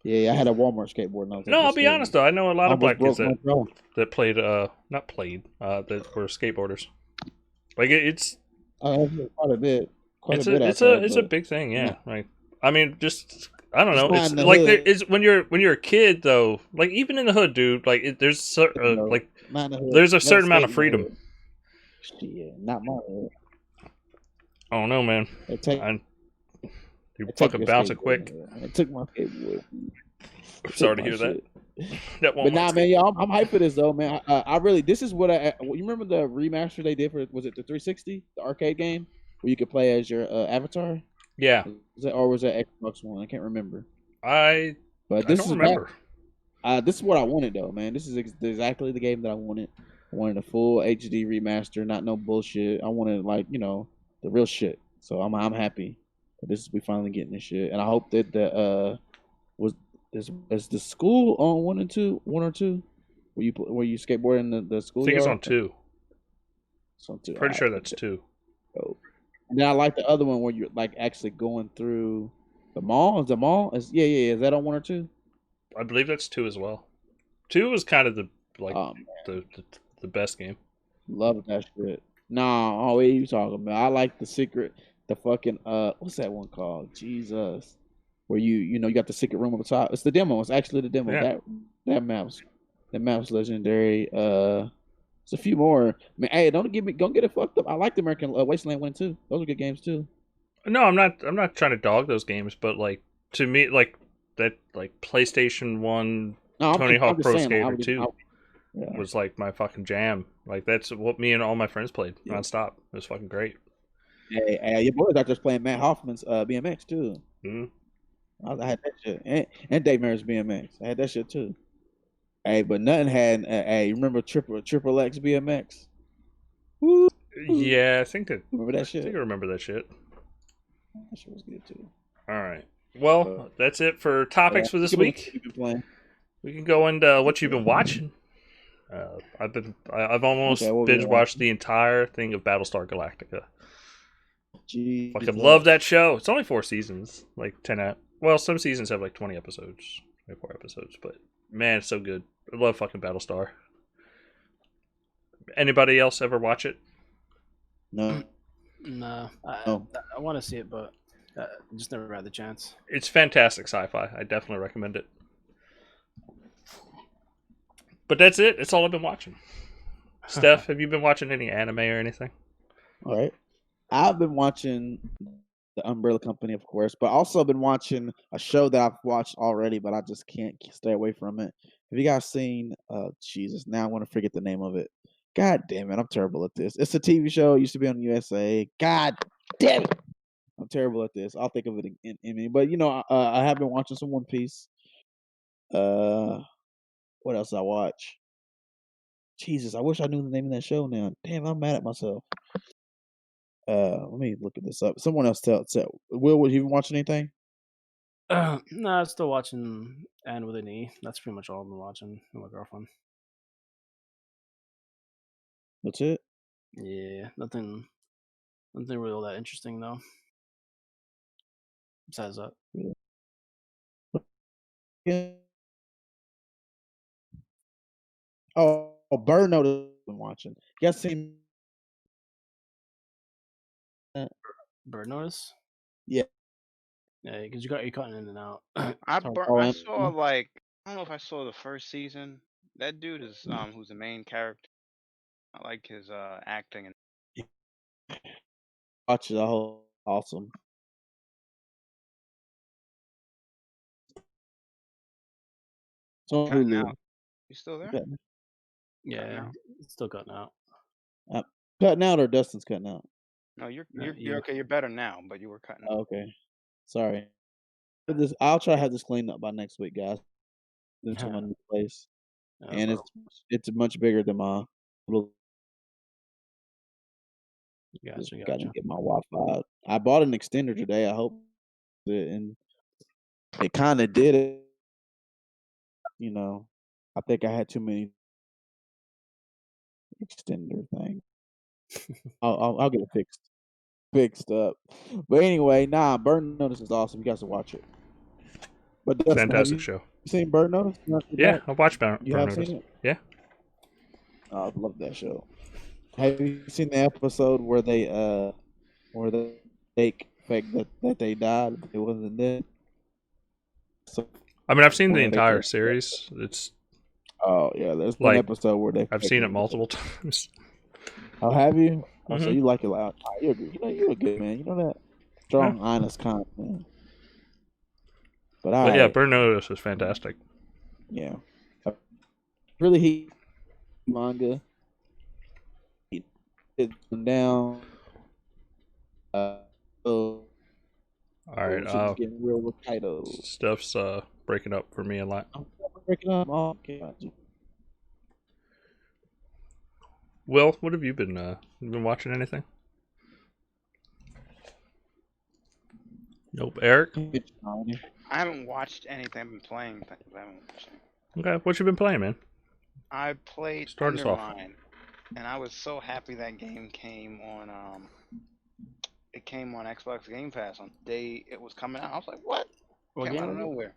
Yeah, I had a Walmart skateboard. And I was No, I'll be honest though. I know a lot of black kids that played that were skateboarders. Like it's quite quite It's a bit a out there. it's a big thing, yeah. not- Like I mean, just I don't It's know. not It's in the like there hood. is when you're a kid though. Like even in the hood, dude. Like there's No, like not in the hood. there's a Never certain amount stayed of in the freedom. hood. Shit, not my hood. I don't know, man. They take, You they take fucking your bounce it skateboard. quick. They took my skateboard. I'm sorry to my hear shit. that. That But won't nah, man, yeah, I'm hyped for this though, man. I really, this is what you remember the remaster they did for, was it the 360, the arcade game where you could play as your avatar? Yeah, Or was that Xbox One? I can't remember. I But I this don't is remember. this is what I wanted though, man. This is exactly the game that I wanted. I wanted a full HD remaster, not no bullshit. I wanted like the real shit. So I'm happy that we finally getting this shit, and I hope that the was is the school on one or two, where you skateboard in the I school. think it's on 2. So two. Pretty sure that's 2. And then I like the other one where you're like actually going through the mall. Is the mall? Yeah. Is that on 1 or 2? I believe that's 2 as well. 2 was kind of the like Um, the best game. Love that shit. Nah, what are you talking about? I like the fucking what's that one called? Jesus. Where you got the secret room on the top. It's the demo. It's actually the demo. Yeah. That map's legendary. There's a few more. Man, hey, don't get it fucked up. I like the American Wasteland 1 too. Those are good games too. No, I'm not trying to dog those games, but like to me, like that like PlayStation 1 No, Tony I'm Hawk just Pro saying, Skater 2 yeah. was like my fucking jam. Like that's what me and all my friends played nonstop. It was fucking great. Hey, your boys out there playing Matt Hoffman's BMX too. Mhm. I had that shit, and Dave Merritt's BMX. I had that shit too. Hey, but nothing had. Hey, you remember Triple X BMX? Woo! Yeah, I think that. Remember that I shit? think I remember that shit. That shit was good too. All right. Well, that's it for topics for this week. We can go into what you've been watching. I've almost binge watched the entire thing of Battlestar Galactica. Jeez, Fucking love that show. It's only 4 seasons, like 10. Well, some seasons have like 20 episodes, 24 episodes, but man, it's so good. I love fucking Battlestar. Anybody else ever watch it? No. No, I want to see it, but just never had the chance. It's fantastic sci-fi. I definitely recommend it. But that's it. It's all I've been watching. Steph, have you been watching any anime or anything? All right. I've been watching The Umbrella Company, of course, but also been watching a show that I've watched already, but I just can't stay away from it. Have you guys seen? Jesus, now I want to forget the name of it. God damn it, I'm terrible at this. It's a TV show. It used to be on USA. God damn it, I'm terrible at this. I'll think of it in me. But I have been watching some One Piece. What else I watch? Jesus, I wish I knew the name of that show now. Damn, I'm mad at myself. Let me look at this up. Someone else tell. Will, would you even watch anything? No, I'm still watching Anne with an E. That's pretty much all I've been watching with my girlfriend. That's it. Yeah, nothing really all that interesting though. Besides that, Yeah. Oh, Bird Notice. I've been watching. You guys seen? Bird Notice. Yeah. Yeah, because you're cutting in and out. I Oh, saw like I don't know if I saw the first season. That dude is who's the main character. I like his acting and watch it. Awesome. So cutting Hulu. out. You still there? Yeah, it's still cutting out. Cutting out or Dustin's cutting out? No, you're you. okay. You're better now, but you were cutting out. Oh, okay. Sorry. I'll try to have this cleaned up by next week, guys. Into my new place, and it's much bigger than my little. Gotcha. Got to get my Wi-Fi. I bought an extender today. I hope it, and it kind of did it. I think I had too many extender things. I'll get it fixed up. But anyway, Bird Notice is awesome. You guys should watch it. But Dustin, Fantastic show. You seen Bird Notice? Yeah, I watched Bird You have Notice. seen it? Yeah. I love that show. Have you seen the episode where they fake that they died. It wasn't dead. So I mean, I've seen the where they entire could. series. It's Oh yeah, there's one like episode where they. I've seen it multiple times. Oh, have you? Oh, so Hmm. you like it loud? You're good. You know, you're a good man. You know that Yeah. strong, honest kind of man. But But yeah, I, Burn Notice is fantastic. yeah, I really hate manga. It down. So All right. shit is getting real with Kaido. Stuff's breaking up for me a lot. I'm breaking up. Oh, okay. Will, what have you been watching anything? Nope. Eric? I haven't watched anything. I've been playing things. I haven't watched anything. Okay, what you been playing, man? I played Start us off. Undermine, and I was so happy that game came on. It came on Xbox Game Pass on the day it was coming out. I was like, "What?" What Came game out of was it? nowhere.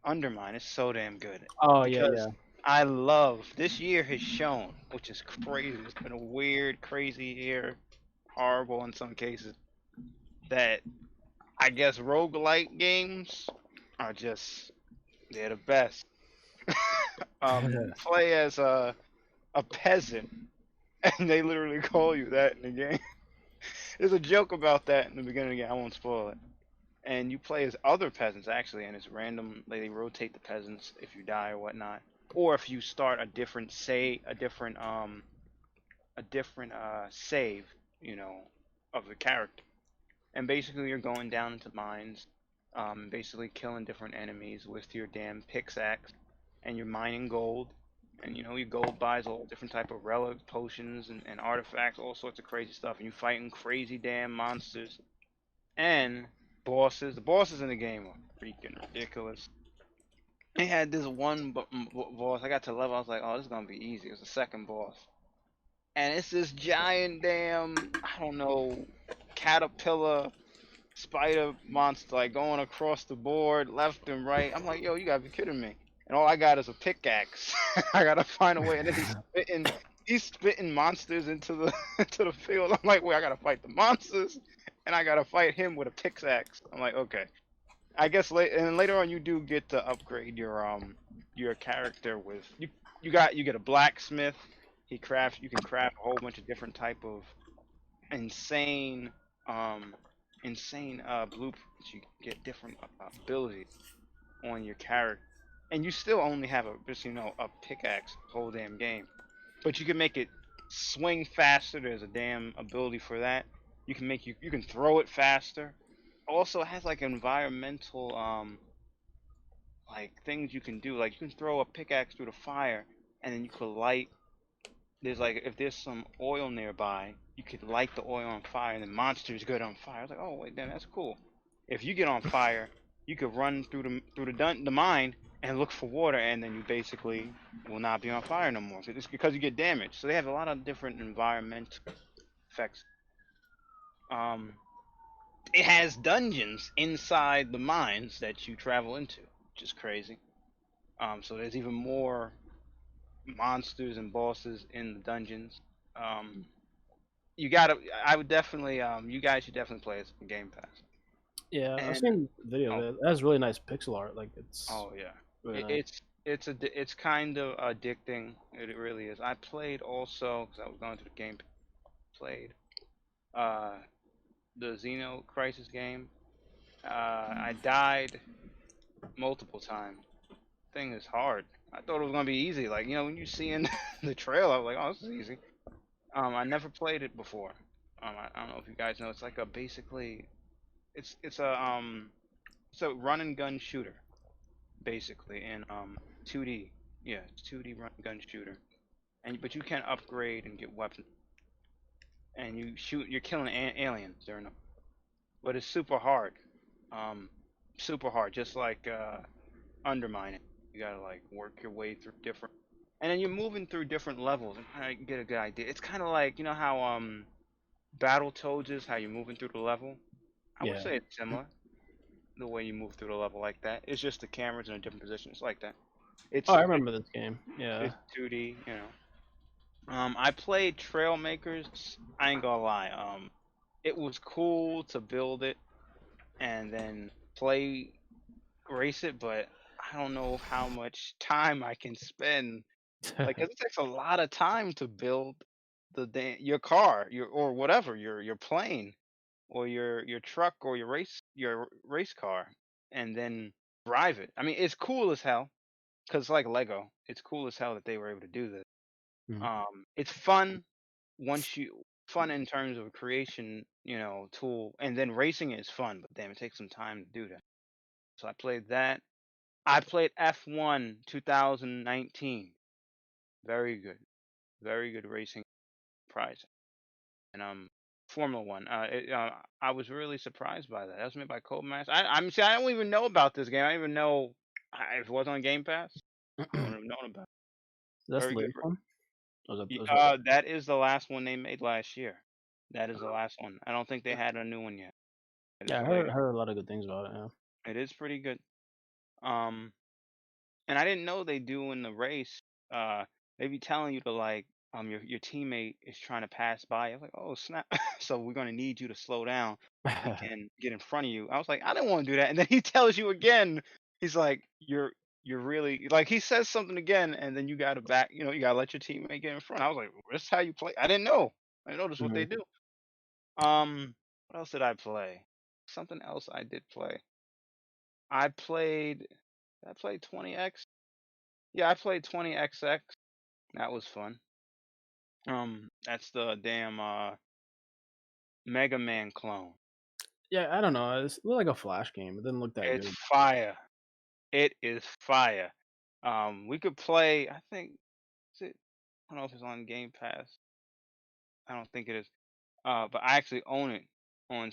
Undermine is so damn good. Oh yeah, Because yeah. I love this year has shown, which is crazy. It's been a weird, crazy year, horrible in some cases. That I guess roguelike games are just they're the best. You play as a peasant, and they literally call you that in the game. There's a joke about that in the beginning of the game. I won't spoil it. And you play as other peasants actually, and it's random. Like, they rotate the peasants if you die or whatnot, or if you start a different save, you know, of the character. And basically, you're going down into mines, basically killing different enemies with your damn pickaxe, and you're mining gold. And you know, your gold buys all different type of relics, potions, and artifacts, all sorts of crazy stuff. And you fighting crazy damn monsters and bosses. The bosses in the game are freaking ridiculous. They had this one boss. I got to level. I was like, oh, this is gonna be easy. It was the second boss, and it's this giant damn, I don't know, caterpillar spider monster, like, going across the board left and right. I'm like, yo, you gotta be kidding me. And all I got is a pickaxe. I gotta find a way. And then he's spitting monsters into the into the field. I'm like, wait, I gotta fight the monsters, and I gotta fight him with a pickaxe. I'm like, okay. I guess and then later on you do get to upgrade your character with you get a blacksmith. You can craft a whole bunch of different type of insane um blueprints. You get different abilities on your character, and you still only have a pickaxe the whole damn game, but you can make it swing faster. There's a damn ability for that. You can throw it faster. Also, it has like environmental like things you can do. Like, you can throw a pickaxe through the fire, and then you could light. There's like, if there's some oil nearby, you could light the oil on fire, and the monsters get on fire. I was like, oh wait, damn, that's cool. If you get on fire, you could run through the mine and look for water, and then you basically will not be on fire no more. So it's because you get damaged. So they have a lot of different environmental effects. Um, it has dungeons inside the mines that you travel into, which is crazy. So there's even more monsters and bosses in the dungeons. Um, you gotta, I would definitely, you guys should definitely play it on Game Pass. Yeah, I've And seen video of it. It has really nice pixel art. Like, it's oh yeah, really nice. it's kind of addicting. It really is. I played also, because I was going through the game. Played uh the Xeno Crisis game. I died multiple times. Thing is hard. I thought it was gonna be easy. Like, when you see in the trailer, I was like, oh, this is easy. I never played it before. I don't know if you guys know. It's like a basically, it's a run and gun shooter, basically, in 2D. Yeah, it's 2D run and gun shooter. But you can upgrade and get weapons, and you're killing aliens. There, no, but it's super hard. Um, Super hard, just like Undermine it. You gotta like work your way through different, and then you're moving through different levels and kind of get a good idea. It's kind of like, how Battletoads is, how you're moving through the level. I would Yeah. say it's similar, the way you move through the level like that. It's just the camera's in a different position. It's like that. It's Oh, I remember this game. Yeah. it's 2D. I played Trail Makers. I ain't gonna lie. it was cool to build it and then race it, but I don't know how much time I can spend. Like, 'cause it takes a lot of time to build your car, or whatever, your plane, or your truck, or your race car, and then drive it. I mean, it's cool as hell, 'cause like Lego, it's cool as hell that they were able to do this. Mhm. It's fun fun in terms of a creation, tool, and then racing is fun, but damn, it takes some time to do that. So I played that. I played F1 2019. Very good. Very good racing prize. And Formula One. I was really surprised by that. That was made by Codemasters. See, I don't even know about this game. I don't even know if it was on Game Pass. I wouldn't have known about it. That's the Very good. latest one. Or is that, That is the last one they made last year. That is the last one. I don't think they had a new one yet. It is yeah, I the heard, latest. heard a lot of good things about it. Yeah. It is pretty good. Um, and I didn't know they do in the race. They be telling you to like, your teammate is trying to pass by. I was like, oh snap! So we're gonna need you to slow down so we can get in front of you. I was like, I didn't want to do that, and then he tells you again. He's like, you're really like, he says something again, and then you gotta back. You gotta let your teammate get in front. I was like, this is how you play. I didn't know. I didn't know this is what they Mhm. do. What else did I play? Something else I did play. I played. Did I played 20x. Yeah, I played 20XX. That was fun. That's the damn Mega Man clone. Yeah, I don't know. It looked like a Flash game. It didn't look that It's good. fire. It is fire. We could play. I think is it. I don't know if it's on Game Pass. I don't think it is. But I actually own it on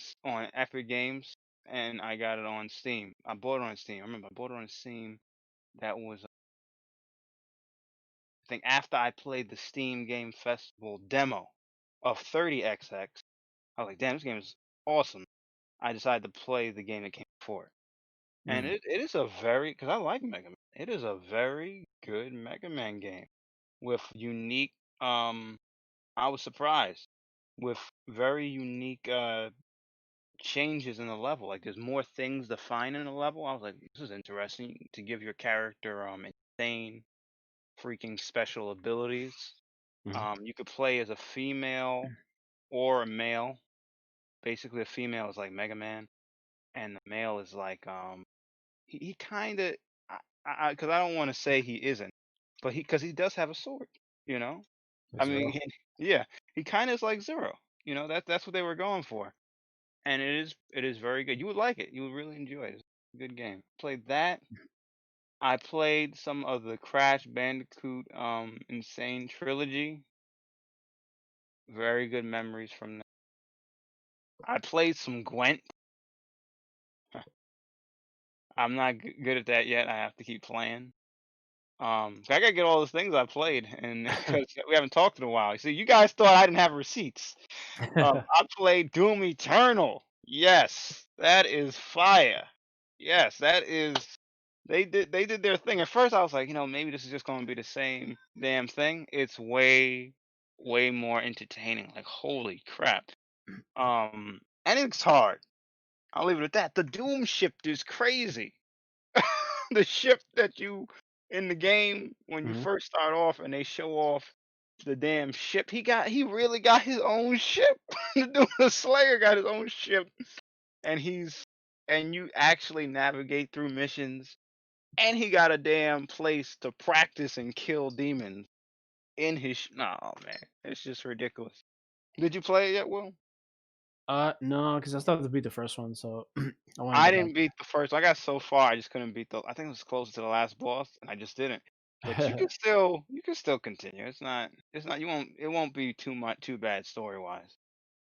Epic Games, and I got it on Steam. I bought it on Steam. I remember I bought it on Steam. That was, I think, after I played the Steam Game Festival demo of 30XX. I was like, damn, this game is awesome. I decided to play the game that came before it. And Mm. it is because I like Mega Man. It is a very good Mega Man game with unique, I was surprised with very unique changes in the level. Like there's more things defined in the level. I was like, this is interesting to give your character insane freaking special abilities. Mhm. You could play as a female or a male. Basically, a female is like Mega Man, and the male is like he kind of, because I don't want to say he isn't, but because he does have a sword, you know. I mean, Zero. yeah, he kind of is like Zero. That's what they were going for, and it is very good. You would like it. You would really enjoy it. It's a good game. Played that. I played some of the Crash Bandicoot Insane Trilogy. Very good memories from that. I played some Gwent. I'm not good at that yet. I have to keep playing. I gotta get all those things I played, and because we haven't talked in a while. See, you guys thought I didn't have receipts. I played Doom Eternal. Yes, that is fire. Yes, that is. They did their thing. At first, I was like, maybe this is just gonna be the same damn thing. It's way more entertaining. Like, holy crap. And it's hard. I'll leave it at that. The Doom ship is crazy. The ship that you in the game when you Mhm. first start off and they show off the damn ship. He really got his own ship. The Slayer got his own ship, and you actually navigate through missions, and he got a damn place to practice and kill demons in his. Oh man, it's just ridiculous. Did you play it yet, Will? No, because I still have to beat the first one, so I want to I get didn't beat the first. I got so far, I just couldn't beat the. I think it was closer to the last boss, and I just didn't. But back. you can still continue. It's not. It won't be too bad story wise.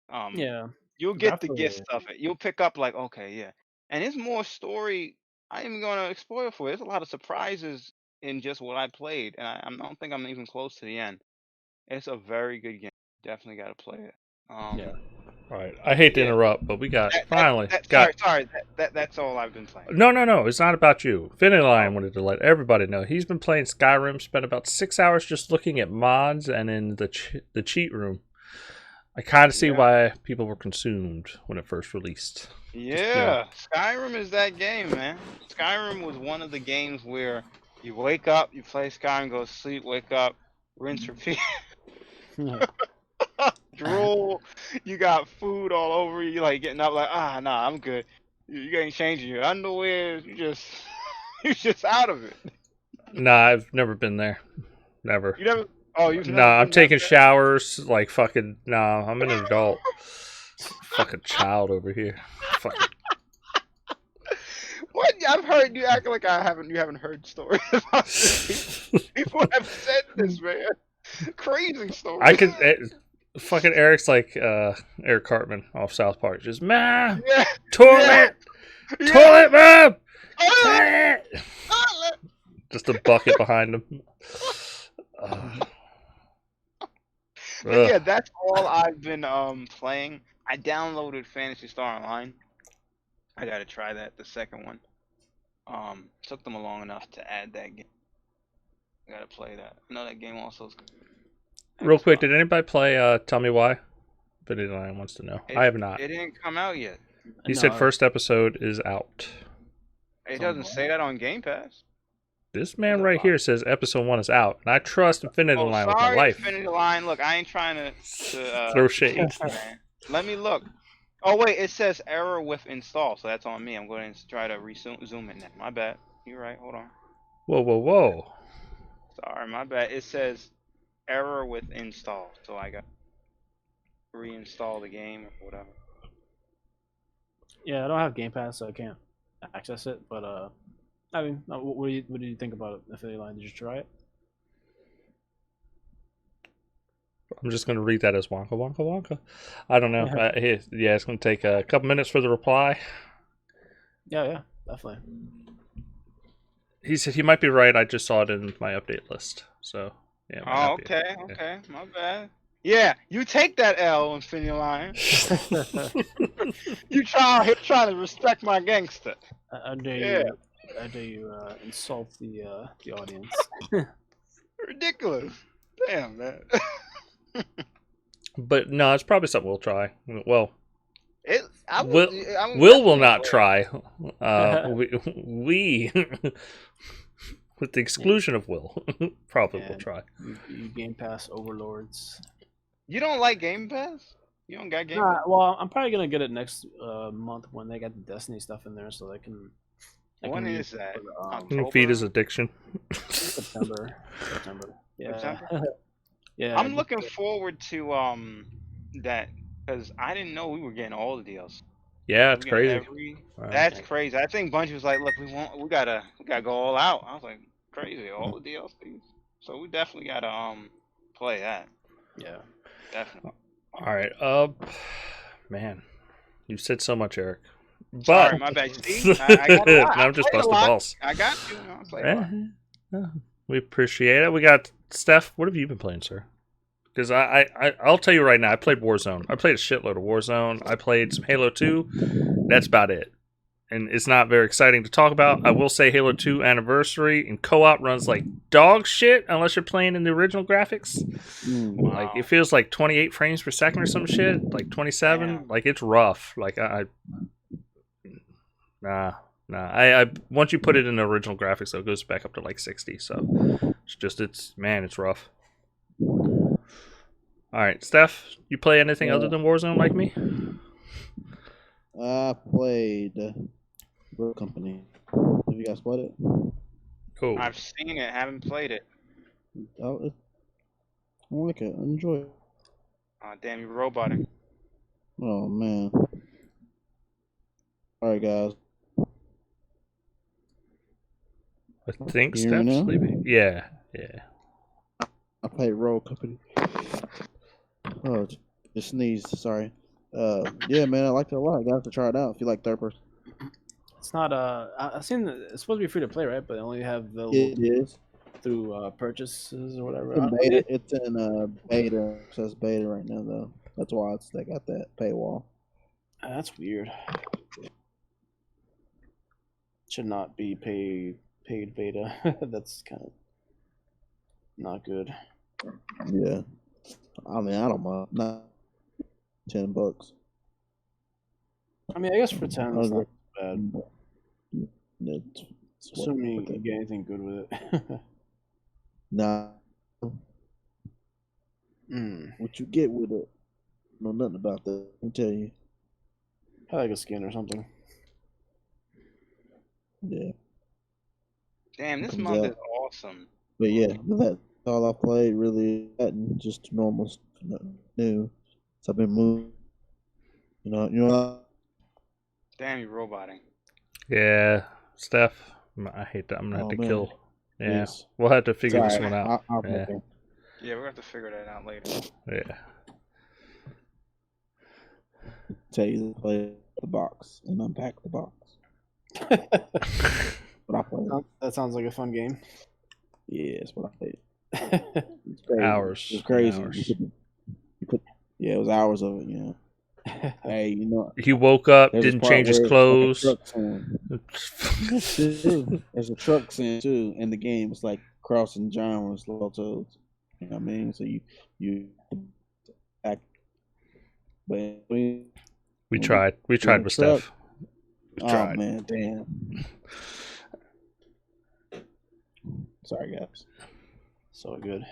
Um, Yeah, you'll because get the after gist of it. You'll pick up like, okay, yeah, and it's more story. I ain't even gonna spoil for you. There's a lot of surprises in just what I played, and I don't think I'm even close to the end. It's a very good game. Definitely got to play it. yeah, All right. I hate to Yeah. interrupt, but we got That, that, finally sorry, got. that's all I've been playing. No. It's not about you. Finny Oh, Lion wanted to let everybody know he's been playing Skyrim. Spent about 6 hours just looking at mods and in the cheat room. I kind of see Yeah. why people were consumed when it first released. Yeah, Skyrim is that game, man. Skyrim was one of the games where you wake up, you play Skyrim, go to sleep, wake up, rinse, repeat, drool. You got food all over you, like getting up, like nah, I'm good. You ain't changing your underwear. You just you just out of it. Nah, I've never been there. Never. You never. Oh, you've never. Nah, I'm been taking that bad? showers like fucking. Nah, I'm an adult. Fucking child over here. Fucking. What? I've heard you act like you haven't heard stories about this. People have said this, man. Crazy stories. I could. Fucking Eric's like Eric Cartman off South Park. Just man, Yeah. toilet, Yeah. toilet, man, Toilet. toilet. Just a bucket behind him. But yeah, that's all I've been playing. I downloaded Phantasy Star Online. I gotta try that, the second one. Took them long enough to add that game. I gotta play that. I know that game also is Real quick, did anybody play Tell Me Why? But anyone wants to know. I have not. It didn't come out yet. He said first episode is out. It doesn't say that on Game Pass. This man right here says episode 1 is out, and I trust Infinity Line with my Sorry, life. Infinity Line. Look, I ain't trying to Throw shade. man. Let me look. Oh wait, it says error with install, so that's on me. I'm going to try to zoom it now. My bad. You're right. Hold on. Whoa, whoa, whoa. Sorry, my bad. It says error with install, so I got to reinstall the game or whatever. Yeah, I don't have Game Pass, so I can't access it. But I mean, what do you think about it, Infinity Line? Did you try it? I'm just going to read that as Wonka, Wonka, Wonka. I don't know. Yeah, it's going to take a couple minutes for the reply. Yeah, definitely. He said he might be right. I just saw it in my update list. So, yeah. Oh, okay, okay. My bad. Yeah, you take that L, Infinity Line. you trying to respect my gangster. I dare you insult the audience. Ridiculous. Damn, man. But no, it's probably something we'll try. Well, Will will not try. We with the exclusion of Will, probably will try. You Game Pass overlords. You don't like Game Pass? You don't got Game Nah, Pass? well, I'm probably gonna get it next month when they got the Destiny stuff in there, so they can. When is that? Feed his addiction. September. Yeah. September? Yeah. I'm looking forward to that because I didn't know we were getting all the deals. Yeah, it's crazy. Wow. That's crazy. I think Bungie was like, "Look, we gotta go all out." I was like, "Crazy, all the DLCs." So we definitely gotta play that. Yeah, definitely. All right, man, you've said so much, Eric. But sorry, my bad. See, I'm just busting balls. I got you. I play a lot. We appreciate it. We got Steph. What have you been playing, sir? Because I'll tell you right now, I played Warzone. I played a shitload of Warzone. I played some Halo 2. That's about it. And it's not very exciting to talk about. I will say Halo 2 Anniversary and co-op runs like dog shit unless you're playing in the original graphics. Wow. Like it feels like 28 frames per second or some shit. Like 27. Damn. Like it's rough. Like Nah. I once you put it in the original graphics, though, it goes back up to like 60. So it's rough. All right, Steph, you play anything other than Warzone like me? I played Road Company. Have you guys played it? Oh, I've seen it, haven't played it. I like it. I enjoy it. Oh, damn, you're roboting. Oh man. All right, guys. I think You hear me Steph's now? sleeping. Yeah. I played Road Company. Oh, just sneezed. Sorry. Yeah, man, I liked it a lot. I got to try it out if you like third person. it's not. I've seen it's supposed to be free to play, right? But they only have available It is. through purchases or whatever. It's in beta. It's in beta. It says beta right now, though. That's why they got that paywall. That's weird. Should not be paid beta. That's kind of not good. Yeah. I mean, I don't mind. Nah. $10. I mean, I guess for 10, it's not bad. It's Assuming you get anything good with it. Nah, Mm. what you get with it? Know nothing about that. Let me tell you. Probably like a skin or something. Yeah, Damn, this comes month out. is awesome. But yeah, that's all I played really. And just normal stuff, nothing new. So I've been moving. You know. Damn, you roboting. Yeah, Steph, I hate that. I'm gonna have Oh to man, kill. Yeah, please. we'll have to figure this Sorry, one out. I'll Yeah, okay. Yeah, we're gonna have to figure that out later. yeah. Tell you to play the box and unpack the box. What I played. That sounds like a fun game. Yeah, that's what I played. It's crazy. Hours. It was crazy. Hours. Yeah, it was hours of it. Yeah. Hey, He woke up, there's a didn't part change his where clothes. it's like a truck scene. There's a truck scene too in the game. It's like crossing genres, low toads. You know what I mean? So you act, but We tried. We tried with truck. Steph. We Oh tried. man, damn. Sorry, guys. So good.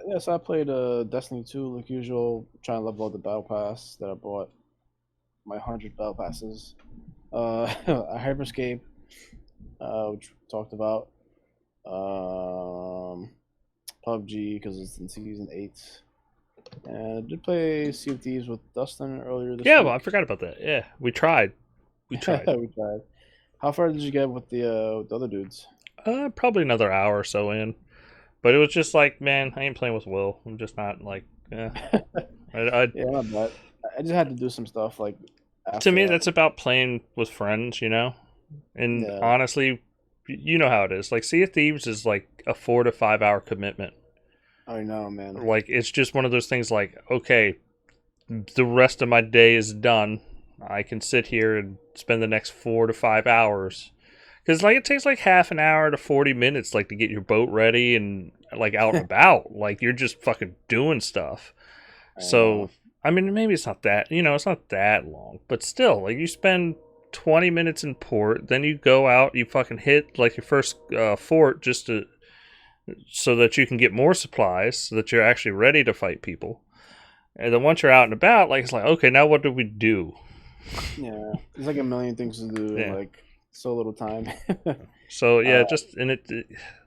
Yes, I played Destiny 2 like usual, trying to level up the battle pass that I bought. My 100 battle passes. A Hyperscape, which we talked about. PUBG because it's in season 8. And I did play Sea of Thieves with Dustin earlier this Yeah, week. well, I forgot about that. Yeah, we tried. We tried. We tried. How far did you get with the other dudes? Probably another hour or so in, but it was just like, man, I ain't playing with Will. I'm just not like, yeah. Yeah, not bad. I just had to do some stuff like. To After me, that. that's about playing with friends, And Yeah. honestly, you know how it is. Like, Sea of Thieves is like a 4 to 5 hour commitment. I know, man. Like, it's just one of those things. Like, okay, the rest of my day is done. I can sit here and spend the next 4 to 5 hours. Because like it takes like half an hour to 40 minutes like to get your boat ready and like out and about. Like you're just fucking doing stuff. So I mean maybe it's not that it's not that long. But still, like you spend 20 minutes in port, then you go out, you fucking hit like your first fort just to so that you can get more supplies, so that you're actually ready to fight people. And then once you're out and about, like it's like, okay, now what do we do? Yeah, there's like a million things to do in Yeah. like so little time. So yeah,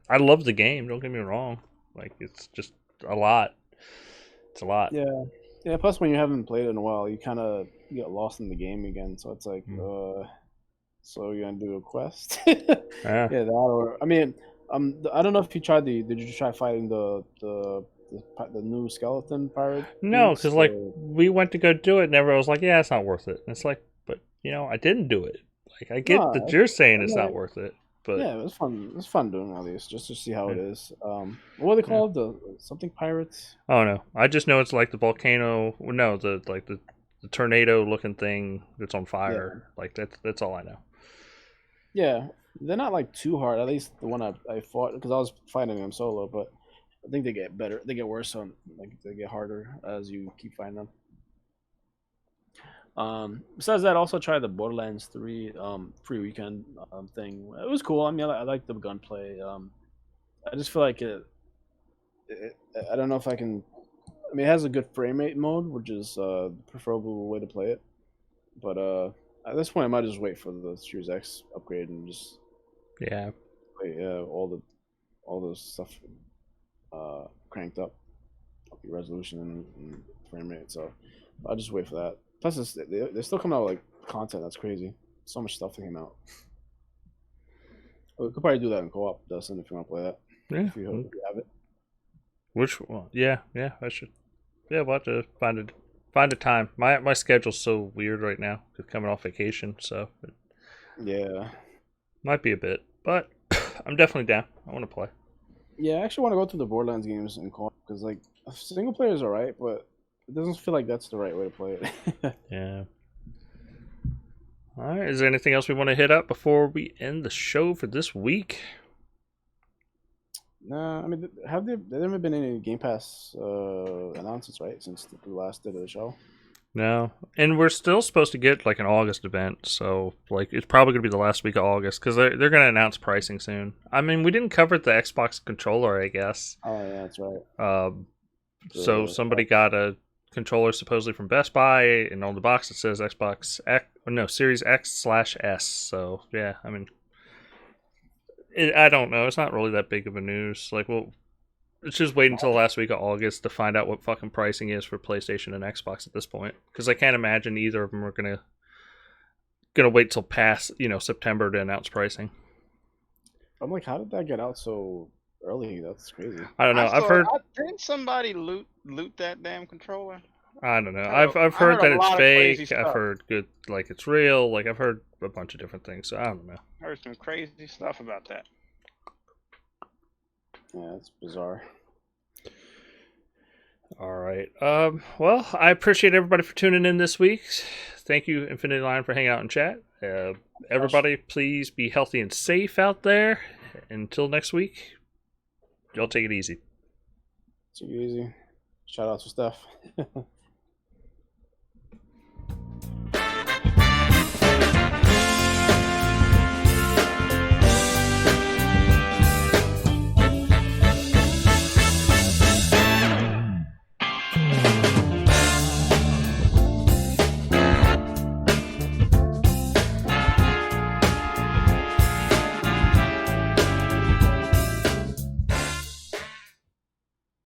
I love the game. Don't get me wrong. Like it's just a lot. It's a lot. Yeah, yeah. Plus, when you haven't played it in a while, you kind of get lost in the game again. So it's like, so you're gonna do a quest? Yeah. Yeah, that or I mean, I don't know if you tried Did you try fighting the new skeleton pirate? No, dudes, because like or- we went to go do it, and everyone was like, "Yeah, it's not worth it." And it's like, but I didn't do it. Like I get Nah, that you're saying it's yeah. not worth it, but Yeah, it was fun. It was fun doing all these just to see how it is. What are they called? The something pirates? oh no, I just know it's like the volcano. No, the tornado looking thing that's on fire. Like that's all I know. Yeah, they're not like too hard. At least the one I fought because I was fighting them solo, but I think they get better. They get worse on like they get harder as you keep fighting them. Besides that, I also tried the Borderlands 3 free weekend thing. It was cool. I mean, I like the gunplay. I just feel like I don't know if I can. I mean, it has a good frame rate mode, which is the preferable way to play it. But at this point, I might just wait for the Series X upgrade and just Yeah. play all the stuff cranked up, the resolution and frame rate. So I'll just wait for that. Plus, they're still coming out with like content that's crazy. So much stuff that came out. We could probably do that in co-op, Dustin, if you want to play that. Yeah. If you have it. Which one? Yeah, I should. Yeah, we'll have to find a time. My schedule's so weird right now. Cause coming off vacation, so it Yeah. might be a bit, but I'm definitely down. I want to play. Yeah, I actually want to go through the Borderlands games in co-op because like single player is alright, but it doesn't feel like that's the right way to play it. Yeah. All right. Is there anything else we want to hit up before we end the show for this week? Nah, I mean, have there never been any Game Pass announcements, right? Since the last day of the show. No, and we're still supposed to get like an August event, so like it's probably gonna be the last week of August because they're gonna announce pricing soon. I mean, we didn't cover the Xbox controller, I guess. Oh yeah, that's right. So somebody got a controller supposedly from Best Buy, and on the box it says Xbox X, no, Series X/S. So yeah, I mean, I don't know. It's not really that big of a news. Like, well, let's just wait until the last week of August to find out what fucking pricing is for PlayStation and Xbox at this point. Because I can't imagine either of them are gonna wait till past September to announce pricing. I'm like, how did that get out so early? That's crazy. I don't know. I've heard. Didn't somebody loot that damn controller? I don't know. I I've heard that a it's lot of crazy fake. I've stuff. heard good, like it's real. Like I've heard a bunch of different things. So I don't know. Heard some crazy stuff about that. Yeah, that's bizarre. All right. Well, I appreciate everybody for tuning in this week. Thank you, Infinity Line, for hanging out and chat. Everybody, please be healthy and safe out there. Until next week, y'all take it easy. Take it easy. Shout out to Steph.